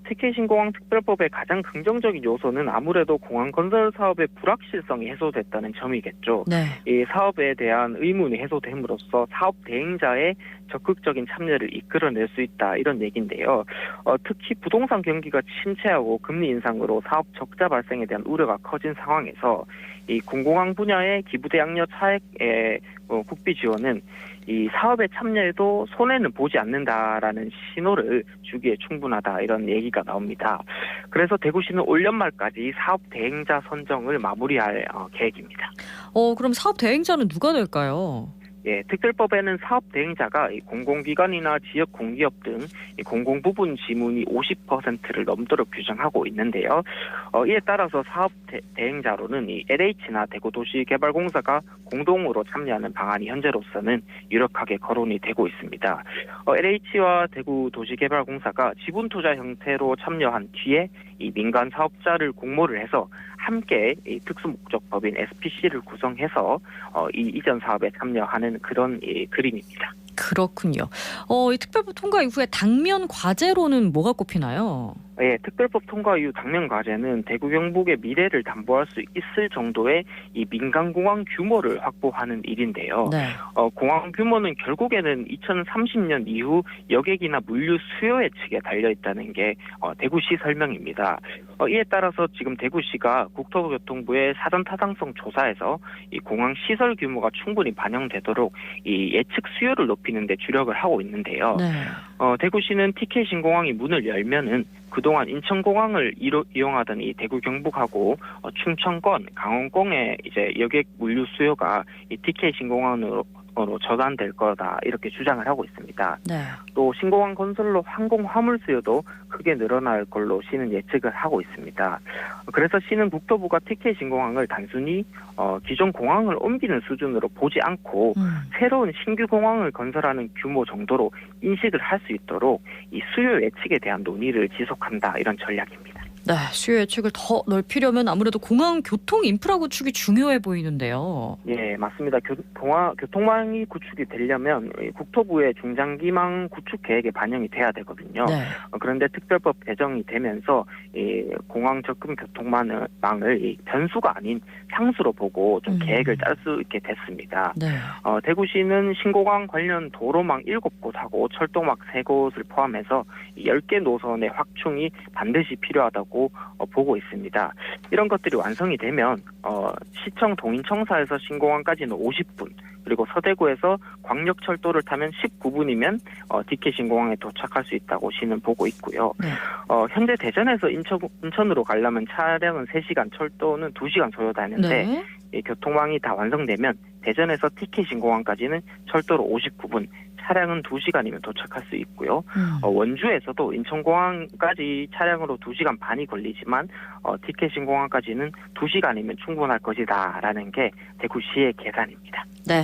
TK 신공항 특별법의 가장 긍정적인 요소는 아무래도 공항 건설 사업의 불확실성이 해소됐다는 점이겠죠. 네. 이 사업에 대한 의문이 해소됨으로써 사업 대행자의 적극적인 참여를 이끌어낼 수 있다 이런 얘기인데요. 특히 부동산 경기가 침체하고 금리 인상으로 사업 적자 발생에 대한 우려가 커진 상황에서 이 공공항 분야의 기부대항력 차액의 국비 지원은 이 사업에 참여해도 손해는 보지 않는다라는 신호를 주기에 충분하다 이런 얘기가 나옵니다. 그래서 대구시는 올 연말까지 사업 대행자 선정을 마무리할 계획입니다. 그럼 사업 대행자는 누가 될까요? 예, 특별법에는 사업 대행자가 공공기관이나 지역 공기업 등 공공 부분 지문이 50%를 넘도록 규정하고 있는데요. 이에 따라서 사업 대행자로는 이 LH나 대구도시개발공사가 공동으로 참여하는 방안이 현재로서는 유력하게 거론이 되고 있습니다. LH와 대구도시개발공사가 지분투자 형태로 참여한 뒤에 이 민간 사업자를 공모를 해서 함께 이 특수목적법인 SPC를 구성해서 이 이전 사업에 참여하는 그런 그림입니다. 그렇군요. 이 특별법 통과 이후에 당면 과제로는 뭐가 꼽히나요? 예, 특별법 통과 이후 당면 과제는 대구 경북의 미래를 담보할 수 있을 정도의 이 민간 공항 규모를 확보하는 일인데요. 네. 공항 규모는 결국에는 2030년 이후 여객이나 물류 수요 예측에 달려 있다는 게 대구시 설명입니다. 이에 따라서 지금 대구시가 국토교통부의 사전 타당성 조사에서 이 공항 시설 규모가 충분히 반영되도록 이 예측 수요를 높이는 데 주력을 하고 있는데요. 네. 대구시는 TK 신공항이 문을 열면은 그동안 인천공항을 이용하던 이 대구 경북하고 충청권, 강원권의 이제 여객 물류 수요가 이 TK 신공항으로 전환될 거다 이렇게 주장을 하고 있습니다. 네. 또 신공항 건설로 항공 화물 수요도 크게 늘어날 걸로 시는 예측을 하고 있습니다. 그래서 시는 국토부가 TK 신공항을 단순히 기존 공항을 옮기는 수준으로 보지 않고 새로운 신규 공항을 건설하는 규모 정도로 인식을 할 수 있도록 이 수요 예측에 대한 논의를 지속한다 이런 전략입니다. 네, 수요 예측을 더 넓히려면 아무래도 공항 교통 인프라 구축이 중요해 보이는데요. 예, 맞습니다. 교통망이 구축이 되려면 국토부의 중장기망 구축 계획에 반영이 돼야 되거든요. 네. 그런데 특별법 개정이 되면서 이 공항 접근 교통망을 이 변수가 아닌 상수로 보고 좀 계획을 짤 수 있게 됐습니다. 네. 대구시는 신공항 관련 도로망 7곳하고 철도망 3곳을 포함해서 10개 노선의 확충이 반드시 필요하다고 보고 있습니다. 이런 것들이 완성이 되면 시청 동인청사에서 신공항까지는 50분, 그리고 서대구에서 광역철도를 타면 19분이면 TK 신공항에 도착할 수 있다고 시는 보고 있고요. 네. 현재 대전에서 인천으로 가려면 차량은 3시간, 철도는 2시간 소요되는데 네. 이 교통망이 다 완성되면 대전에서 TK 신공항까지는 철도로 59분, 차량은 2시간이면 도착할 수 있고요. 원주에서도 인천공항까지 차량으로 2시간 반이 걸리지만 TK 신공항까지는 2시간이면 충분할 것이다라는 게 대구시의 계산입니다. 네,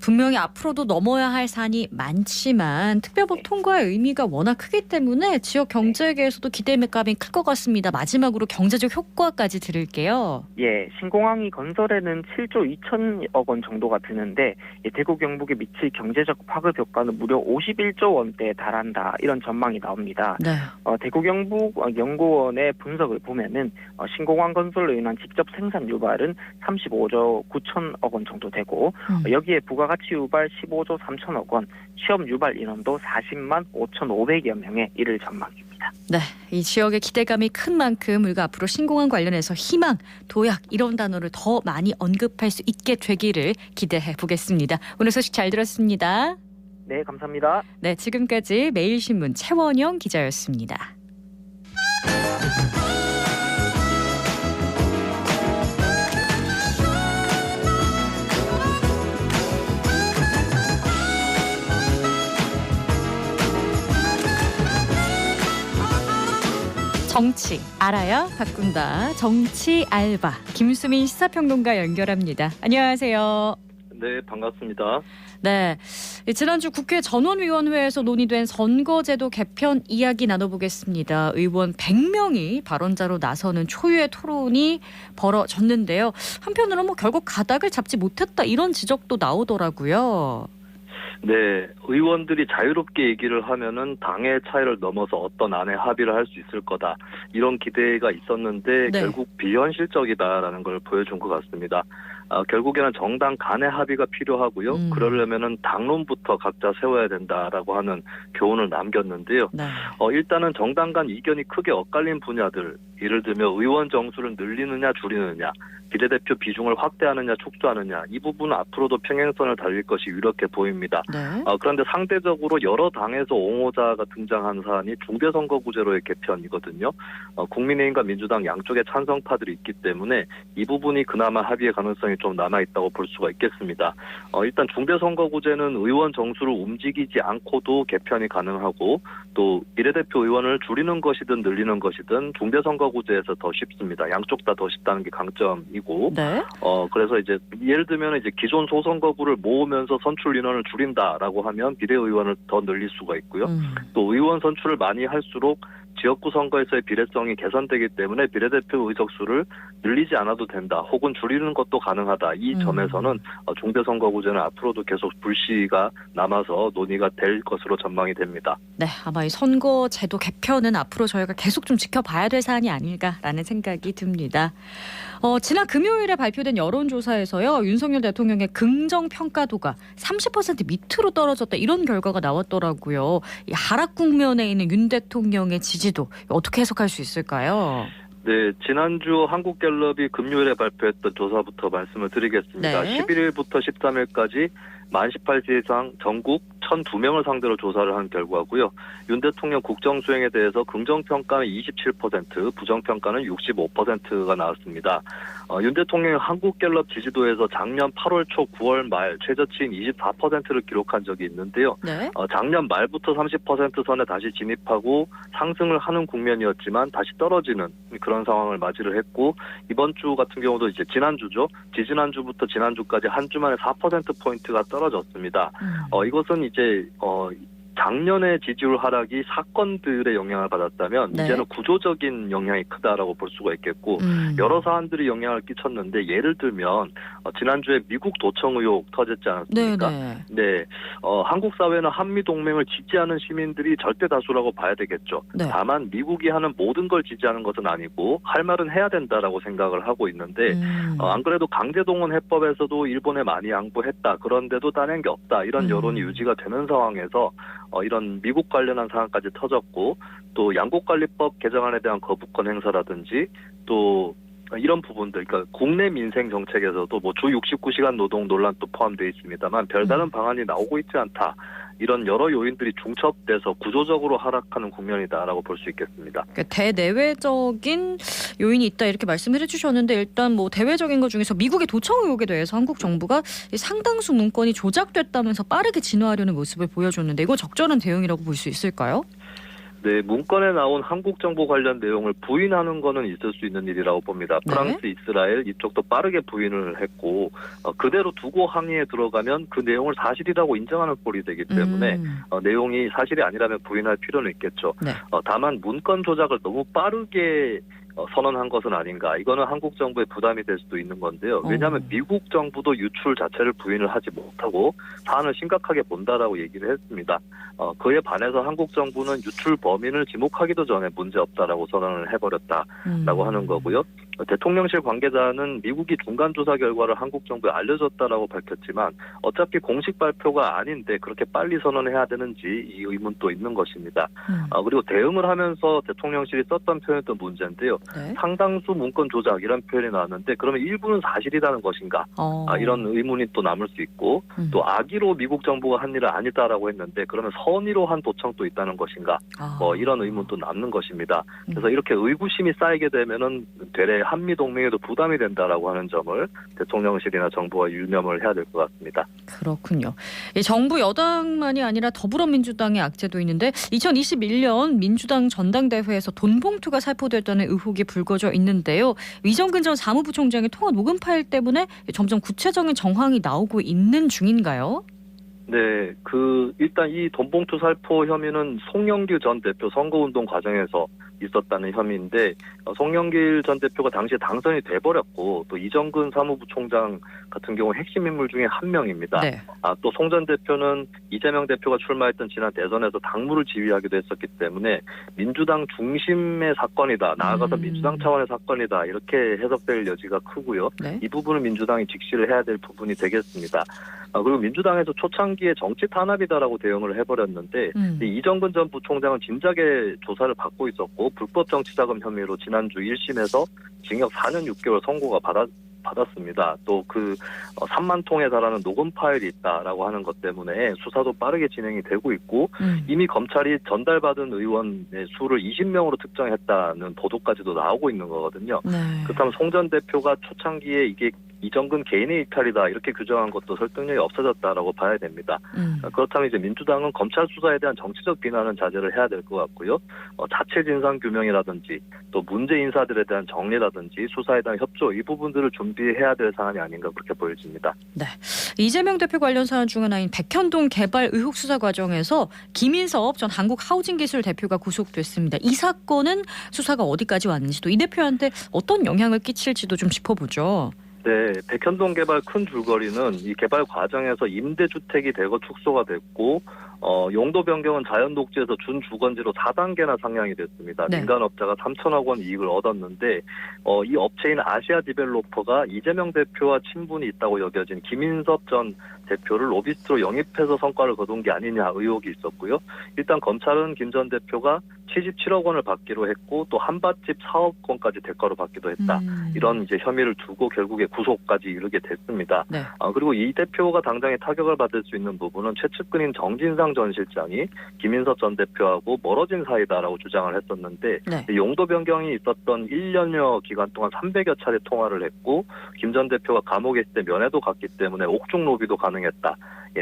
분명히 앞으로도 넘어야 할 산이 많지만 특별법 통과의 의미가 워낙 크기 때문에 지역 경제계에서도 기대감이 클 것 같습니다. 마지막으로 경제적 효과까지 들을게요. 예, 신공항이 건설에는 7조 2천억 원 정도가 드는데 대구 경북에 미칠 경제적 파급 효과는 무려 51조 원대에 달한다 이런 전망이 나옵니다. 네. 대구 경북 연구원의 분석을 보면은 신공항 건설로 인한 직접 생산 유발은 35조 9천억 원 정도 되고 여기에 부가가치 유발 15조 3천억 원, 취업 유발 인원도 40만 5,500여 명에 이를 전망입니다. 네, 이 지역의 기대감이 큰 만큼 우리가 앞으로 신공항 관련해서 희망, 도약 이런 단어를 더 많이 언급할 수 있게 되기를 기대해 보겠습니다. 오늘 소식 잘 들었습니다. 네, 감사합니다. 네, 지금까지 매일신문 최원영 기자였습니다. 정치 알아야 바꾼다. 정치 알바 김수민 시사평론가 연결합니다. 안녕하세요. 네, 반갑습니다. 네, 지난주 국회 전원위원회에서 논의된 선거제도 개편 이야기 나눠보겠습니다. 의원 100명이 발언자로 나서는 초유의 토론이 벌어졌는데요. 한편으로는 결국 가닥을 잡지 못했다 이런 지적도 나오더라고요. 네, 의원들이 자유롭게 얘기를 하면은 당의 차이를 넘어서 어떤 안에 합의를 할 수 있을 거다. 이런 기대가 있었는데 네. 결국 비현실적이다라는 걸 보여준 것 같습니다. 결국에는 정당 간의 합의가 필요하고요. 그러려면은 당론부터 각자 세워야 된다라고 하는 교훈을 남겼는데요. 네. 일단은 정당 간 이견이 크게 엇갈린 분야들, 예를 들면 의원 정수를 늘리느냐 줄이느냐, 비례대표 비중을 확대하느냐 축소하느냐, 이 부분은 앞으로도 평행선을 달릴 것이 유력해 보입니다. 네. 그런데 상대적으로 여러 당에서 옹호자가 등장한 사안이 중대선거구제로의 개편이거든요. 국민의힘과 민주당 양쪽에 찬성파들이 있기 때문에 이 부분이 그나마 합의의 가능성이 좀 남아있다고 볼 수가 있겠습니다. 일단 중대선거구제는 의원 정수를 움직이지 않고도 개편이 가능하고 또 비례대표 의원을 줄이는 것이든 늘리는 것이든 중대선거구제에서 더 쉽습니다. 양쪽 다 더 쉽다는 게 강점이고 네. 그래서 이제 예를 들면 이제 기존 소선거구를 모으면서 선출 인원을 줄인다라고 하면 비례의원을 더 늘릴 수가 있고요. 또 의원 선출을 많이 할수록 지역구 선거에서의 비례성이 개선되기 때문에 비례대표 의석수를 늘리지 않아도 된다. 혹은 줄이는 것도 가능하다. 이 점에서는 중대선거구제는 앞으로도 계속 불씨가 남아서 논의가 될 것으로 전망이 됩니다. 네, 아마 이 선거제도 개편은 앞으로 저희가 계속 좀 지켜봐야 될 사안이 아닐까라는 생각이 듭니다. 지난 금요일에 발표된 여론조사에서요. 윤석열 대통령의 긍정 평가도가 30% 밑으로 떨어졌다. 이런 결과가 나왔더라고요. 이 하락 국면에 있는 윤 대통령의 지지도 어떻게 해석할 수 있을까요? 네, 지난주 한국갤럽이 금요일에 발표했던 조사부터 말씀을 드리겠습니다. 네. 11일부터 13일까지 만 18세 이상 전국 1,002명을 상대로 조사를 한 결과고요. 윤 대통령 국정수행에 대해서 긍정평가는 27%, 부정평가는 65%가 나왔습니다. 윤 대통령이 한국갤럽 지지도에서 작년 8월 초 9월 말 최저치인 24%를 기록한 적이 있는데요. 네. 작년 말부터 30% 선에 다시 진입하고 상승을 하는 국면이었지만 다시 떨어지는 그런 상황을 맞이를 했고, 이번 주 같은 경우도 이제 지난주죠. 지지난주부터 지난주까지 한 주만에 4%포인트가 떨어졌습니다. 이것은 이제 작년의 지지율 하락이 사건들의 영향을 받았다면 네. 이제는 구조적인 영향이 크다라고 볼 수가 있겠고, 여러 사안들이 영향을 끼쳤는데, 예를 들면 지난주에 미국 도청 의혹 터졌지 않았습니까? 네. 한국 사회는 한미 동맹을 지지하는 시민들이 절대 다수라고 봐야 되겠죠. 네. 다만 미국이 하는 모든 걸 지지하는 것은 아니고 할 말은 해야 된다라고 생각을 하고 있는데, 안 그래도 강제동원 해법에서도 일본에 많이 양보했다. 그런데도 따낸 게 없다. 이런 여론이 유지가 되는 상황에서 이런 미국 관련한 사안까지 터졌고, 또 양국관리법 개정안에 대한 거부권 행사라든지 또 이런 부분들, 그러니까 국내 민생 정책에서도 뭐 주 69시간 노동 논란도 포함되어 있습니다만 별다른 방안이 나오고 있지 않다. 이런 여러 요인들이 중첩돼서 구조적으로 하락하는 국면이다라고 볼 수 있겠습니다. 그러니까 대내외적인 요인이 있다 이렇게 말씀을 해주셨는데, 일단 뭐 대외적인 것 중에서 미국의 도청 의혹에 대해서 한국 정부가 상당수 문건이 조작됐다면서 빠르게 진화하려는 모습을 보여줬는데, 이거 적절한 대응이라고 볼 수 있을까요? 네, 문건에 나온 한국 정부 관련 내용을 부인하는 거는 있을 수 있는 일이라고 봅니다. 프랑스, 이스라엘 이쪽도 빠르게 부인을 했고, 그대로 두고 항의에 들어가면 그 내용을 사실이라고 인정하는 꼴이 되기 때문에 내용이 사실이 아니라면 부인할 필요는 있겠죠. 네. 다만 문건 조작을 너무 빠르게 선언한 것은 아닌가. 이거는 한국 정부의 부담이 될 수도 있는 건데요. 왜냐하면 미국 정부도 유출 자체를 부인을 하지 못하고 사안을 심각하게 본다라고 얘기를 했습니다. 그에 반해서 한국 정부는 유출 범인을 지목하기도 전에 문제없다라고 선언을 해버렸다라고 하는 거고요. 대통령실 관계자는 미국이 중간 조사 결과를 한국 정부에 알려줬다라고 밝혔지만, 어차피 공식 발표가 아닌데 그렇게 빨리 선언해야 되는지 이 의문도 있는 것입니다. 그리고 대응을 하면서 대통령실이 썼던 표현도 문제인데요. 상당수 문건 조작 이런 표현이 나왔는데, 그러면 일부는 사실이라는 것인가? 이런 의문이 또 남을 수 있고, 또 악의로 미국 정부가 한 일은 아니다라고 했는데 그러면 선의로 한 도청도 있다는 것인가? 이런 의문도 남는 것입니다. 그래서 이렇게 의구심이 쌓이게 되면은 되레 한미 동맹에도 부담이 된다라고 하는 점을 대통령실이나 정부가 유념을 해야 될 것 같습니다. 그렇군요. 정부 여당만이 아니라 더불어민주당의 악재도 있는데, 2021년 민주당 전당대회에서 돈 봉투가 살포됐다는 의혹이 불거져 있는데요. 이정근 전 사무부총장의 통화 녹음 파일 때문에 점점 구체적인 정황이 나오고 있는 중인가요? 네, 일단 이 돈봉투 살포 혐의는 송영길 전 대표 선거운동 과정에서 있었다는 혐의인데, 송영길 전 대표가 당시에 당선이 돼버렸고, 또 이정근 사무부총장 같은 경우 핵심 인물 중에 한 명입니다. 네. 또 송 전 대표는 이재명 대표가 출마했던 지난 대선에서 당무를 지휘하기도 했었기 때문에 민주당 중심의 사건이다, 나아가서 민주당 차원의 사건이다, 이렇게 해석될 여지가 크고요. 네. 이 부분은 민주당이 직시를 해야 될 부분이 되겠습니다. 그리고 민주당에서 초창기에 정치 탄압이다라고 대응을 해버렸는데, 이정근 전 부총장은 진작에 조사를 받고 있었고, 불법 정치자금 혐의로 지난주 1심에서 징역 4년 6개월 선고가 받았습니다. 또 3만 통에 달하는 녹음 파일이 있다라고 하는 것 때문에 수사도 빠르게 진행이 되고 있고, 이미 검찰이 전달받은 의원의 수를 20명으로 특정했다는 보도까지도 나오고 있는 거거든요. 그렇다면 송 전 대표가 초창기에 이게 이정근 개인의 일탈이다 이렇게 규정한 것도 설득력이 없어졌다라고 봐야 됩니다. 그렇다면 이제 민주당은 검찰 수사에 대한 정치적 비난은 자제를 해야 될 것 같고요. 자체 진상 규명이라든지 또 문제 인사들에 대한 정리라든지 수사에 대한 협조, 이 부분들을 준비해야 될 사안이 아닌가 그렇게 보여집니다. 네, 이재명 대표 관련 사안 중 하나인 백현동 개발 의혹 수사 과정에서 김인섭 전 한국하우징기술 대표가 구속됐습니다. 이 사건은 수사가 어디까지 왔는지도, 이 대표한테 어떤 영향을 끼칠지도 좀 짚어보죠. 네, 백현동 개발 큰 줄거리는 이 개발 과정에서 임대주택이 대거 축소가 됐고, 용도 변경은 자연녹지에서 준주거지로 4단계나 상향이 됐습니다. 네. 민간업자가 3천억 원 이익을 얻었는데 이 업체인 아시아 디벨로퍼가 이재명 대표와 친분이 있다고 여겨진 김인섭 전 대표를 로비스트로 영입해서 성과를 거둔 게 아니냐 의혹이 있었고요. 일단 검찰은 김 전 대표가 77억 원을 받기로 했고 또 한밭집 사업권까지 대가로 받기도 했다. 이런 이제 혐의를 두고 결국에 구속까지 이르게 됐습니다. 네. 그리고 이 대표가 당장에 타격을 받을 수 있는 부분은 최측근인 정진상 전 실장이 김인섭 전 대표하고 멀어진 사이다라고 주장을 했었는데 네. 용도 변경이 있었던 1년여 기간 동안 300여 차례 통화를 했고 김 전 대표가 감옥에 있을 때 면회도 갔기 때문에 옥중 로비도 가능했다.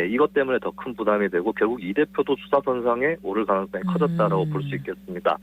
이것 때문에 더 큰 부담이 되고 결국 이 대표도 수사선상에 오를 가능성이 커졌다라고 볼 수 있겠습니다.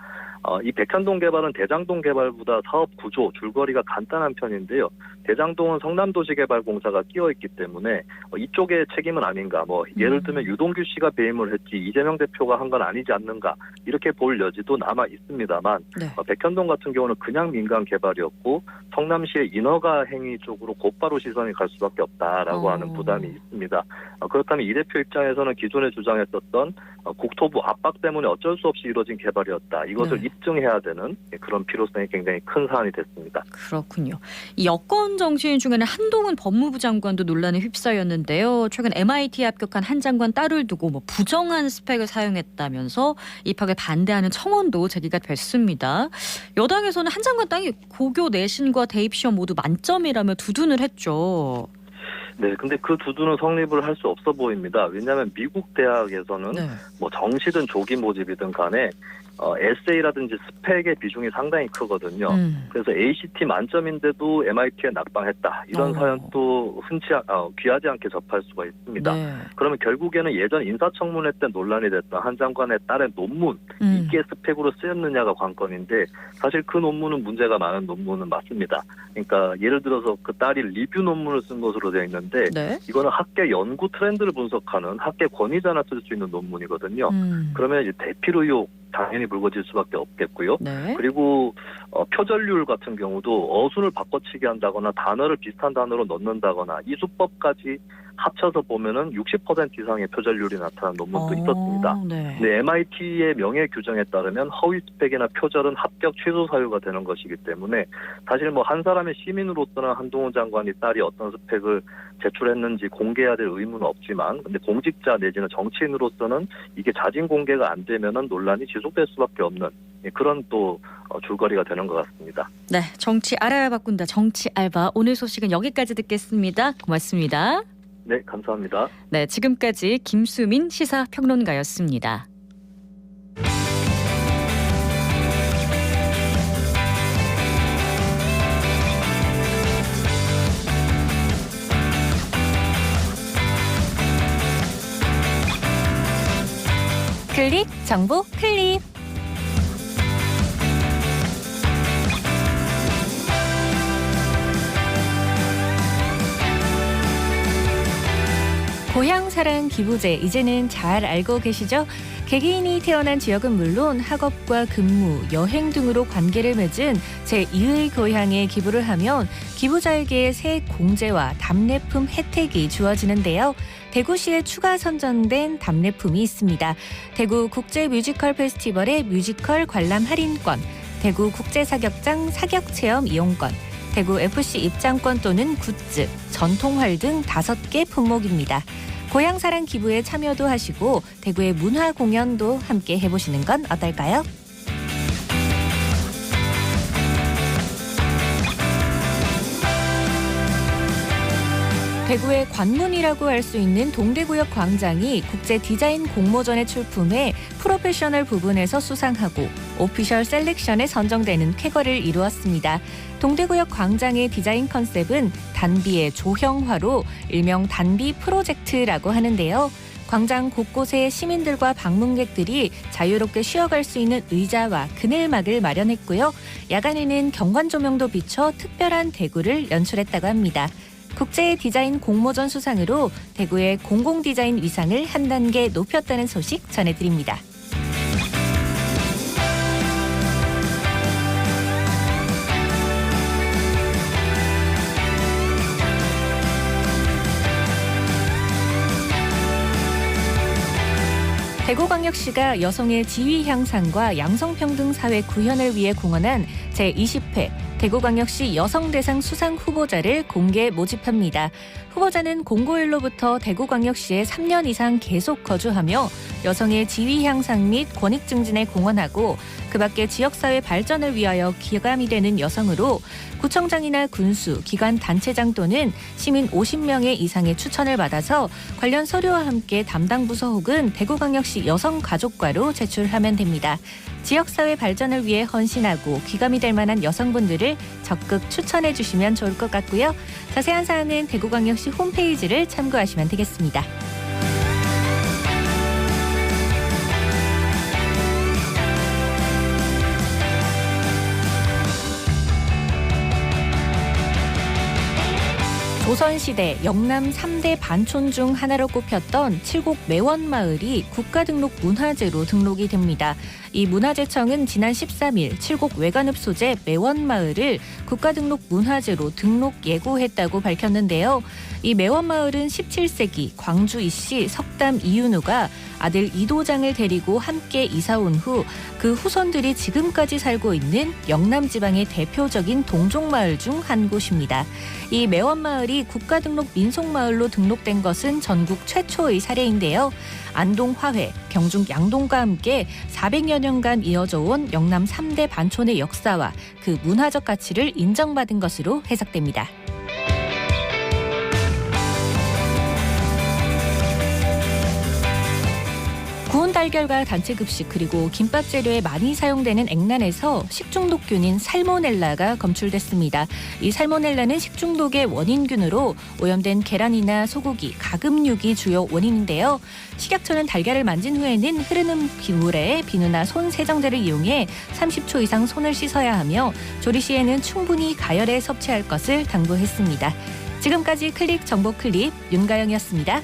이 백현동 개발은 대장동 개발보다 사업 구조, 줄거리가 간단한 편인데요. 대장동은 성남도시개발공사가 끼어있기 때문에 이쪽의 책임은 아닌가. 예를 들면 유동규 씨가 배임을 했지 이재명 대표가 한 건 아니지 않는가. 이렇게 볼 여지도 남아 있습니다만 네. 백현동 같은 경우는 그냥 민간 개발이었고 성남시의 인허가 행위 쪽으로 곧바로 시선이 갈 수밖에 없다라고 하는 부담이 있습니다. 그렇다면 이 대표 입장에서는 기존에 주장했었던 국토부 압박 때문에 어쩔 수 없이 이루어진 개발이었다. 이것을 네. 입증해야 되는 그런 필요성이 굉장히 큰 사안이 됐습니다. 그렇군요. 이 여권 정치인 중에는 한동훈 법무부 장관도 논란에 휩싸였는데요. 최근 MIT에 합격한 한 장관 딸을 두고 부정한 스펙을 사용했다면서 입학을 반대하는 청원도 제기가 됐습니다. 여당에서는 한 장관 딸이 고교 내신과 대입시험 모두 만점이라며 두둔을 했죠. 네, 근데 그 두두는 성립을 할 수 없어 보입니다. 왜냐하면 미국 대학에서는 네. 정시든 조기 모집이든 간에 에세이라든지 스펙의 비중이 상당히 크거든요. 그래서 ACT 만점인데도 MIT에 낙방했다. 이런 사연도 귀하지 않게 접할 수가 있습니다. 네. 그러면 결국에는 예전 인사청문회 때 논란이 됐던 한 장관의 딸의 논문, 이게 스펙으로 쓰였느냐가 관건인데 사실 그 논문은 문제가 많은 논문은 맞습니다. 그러니까 예를 들어서 그 딸이 리뷰 논문을 쓴 것으로 되어 있는데 네. 이거는 학계 연구 트렌드를 분석하는 학계 권위자나 쓸 수 있는 논문이거든요. 그러면 이제 대필 의혹 당연히 불거질 수밖에 없겠고요. 네. 그리고 표절률 같은 경우도 어순을 바꿔치기 한다거나 단어를 비슷한 단어로 넣는다거나 이 수법까지 합쳐서 보면은 60% 이상의 표절률이 나타난 논문도 있었습니다. 네. 근데 MIT의 명예 규정에 따르면 허위 스펙이나 표절은 합격 취소 사유가 되는 것이기 때문에 사실 한 사람의 시민으로서는 한동훈 장관이 딸이 어떤 스펙을 제출했는지 공개해야 될 의무는 없지만 근데 공직자 내지는 정치인으로서는 이게 자진 공개가 안 되면은 논란이 지속될 수밖에 없는 그런 또 줄거리가 되는 것 같습니다. 네, 정치 알아야 바꾼다. 정치 알바. 오늘 소식은 여기까지 듣겠습니다. 고맙습니다. 네, 감사합니다. 네, 지금까지 김수민 시사평론가였습니다. 클릭 정보 클립. 고향사랑 기부제 이제는 잘 알고 계시죠? 개개인이 태어난 지역은 물론 학업과 근무, 여행 등으로 관계를 맺은 제2의 고향에 기부를 하면 기부자에게 세액 공제와 답례품 혜택이 주어지는데요. 대구시에 추가 선정된 답례품이 있습니다. 대구 국제뮤지컬 페스티벌의 뮤지컬 관람 할인권, 대구 국제사격장 사격체험 이용권, 대구 FC 입장권 또는 굿즈, 전통활 등 5개 품목입니다. 고향사랑 기부에 참여도 하시고 대구의 문화 공연도 함께 해보시는 건 어떨까요? 대구의 관문이라고 할 수 있는 동대구역 광장이 국제 디자인 공모전에 출품해 프로페셔널 부분에서 수상하고 오피셜 셀렉션에 선정되는 쾌거를 이루었습니다. 동대구역 광장의 디자인 컨셉은 단비의 조형화로 일명 단비 프로젝트라고 하는데요. 광장 곳곳에 시민들과 방문객들이 자유롭게 쉬어갈 수 있는 의자와 그늘막을 마련했고요. 야간에는 경관 조명도 비춰 특별한 대구를 연출했다고 합니다. 국제 디자인 공모전 수상으로 대구의 공공 디자인 위상을 한 단계 높였다는 소식 전해드립니다. 대구광역시가 여성의 지위 향상과 양성평등 사회 구현을 위해 공헌한 제20회 대구광역시 여성대상 수상 후보자를 공개 모집합니다. 후보자는 공고일로부터 대구광역시에 3년 이상 계속 거주하며 여성의 지위 향상 및 권익 증진에 공헌하고 그 밖에 지역사회 발전을 위하여 기감이 되는 여성으로 구청장이나 군수, 기관 단체장 또는 시민 50명의 이상의 추천을 받아서 관련 서류와 함께 담당 부서 혹은 대구광역시 여성가족과로 제출하면 됩니다. 지역사회 발전을 위해 헌신하고 귀감이 될 만한 여성분들을 적극 추천해 주시면 좋을 것 같고요. 자세한 사항은 대구광역시 홈페이지를 참고하시면 되겠습니다. 조선시대 영남 3대 반촌 중 하나로 꼽혔던 칠곡 매원마을이 국가등록 문화재로 등록이 됩니다. 이 문화재청은 지난 13일 칠곡 외관읍 소재 매원마을을 국가등록 문화재로 등록 예고했다고 밝혔는데요. 이 매원마을은 17세기 광주 이씨 석담 이윤우가 아들 이도장을 데리고 함께 이사 온 후 그 후손들이 지금까지 살고 있는 영남 지방의 대표적인 동종마을 중 한 곳입니다. 이 매원마을이 국가등록 민속마을로 등록된 것은 전국 최초의 사례인데요. 안동 화훼, 경중 양동과 함께 400여 년간 이어져 온 영남 3대 반촌의 역사와 그 문화적 가치를 인정받은 것으로 해석됩니다. 구운 달걀과 단체 급식 그리고 김밥 재료에 많이 사용되는 액란에서 식중독균인 살모넬라가 검출됐습니다. 이 살모넬라는 식중독의 원인균으로 오염된 계란이나 소고기, 가금육이 주요 원인인데요. 식약처는 달걀을 만진 후에는 흐르는 물에 비누나 손 세정제를 이용해 30초 이상 손을 씻어야 하며 조리 시에는 충분히 가열해 섭취할 것을 당부했습니다. 지금까지 클릭 정보 클립 윤가영이었습니다.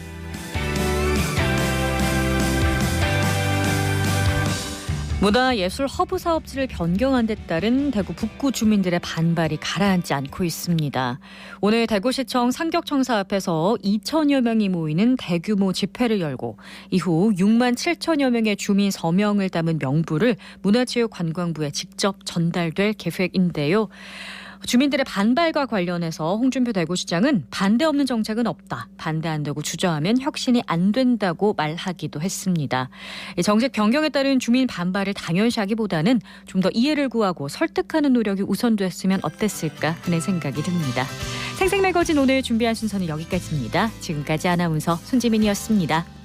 문화예술 허브 사업지를 변경한 데 따른 대구 북구 주민들의 반발이 가라앉지 않고 있습니다. 오늘 대구시청 상격청사 앞에서 2천여 명이 모이는 대규모 집회를 열고 이후 6만 7천여 명의 주민 서명을 담은 명부를 문화체육관광부에 직접 전달될 계획인데요. 주민들의 반발과 관련해서 홍준표 대구시장은 반대 없는 정책은 없다. 반대한다고 주저하면 혁신이 안 된다고 말하기도 했습니다. 정책 변경에 따른 주민 반발을 당연시하기보다는 좀 더 이해를 구하고 설득하는 노력이 우선됐으면 어땠을까 하는 생각이 듭니다. 생생매거진 오늘 준비한 순서는 여기까지입니다. 지금까지 아나운서 손지민이었습니다.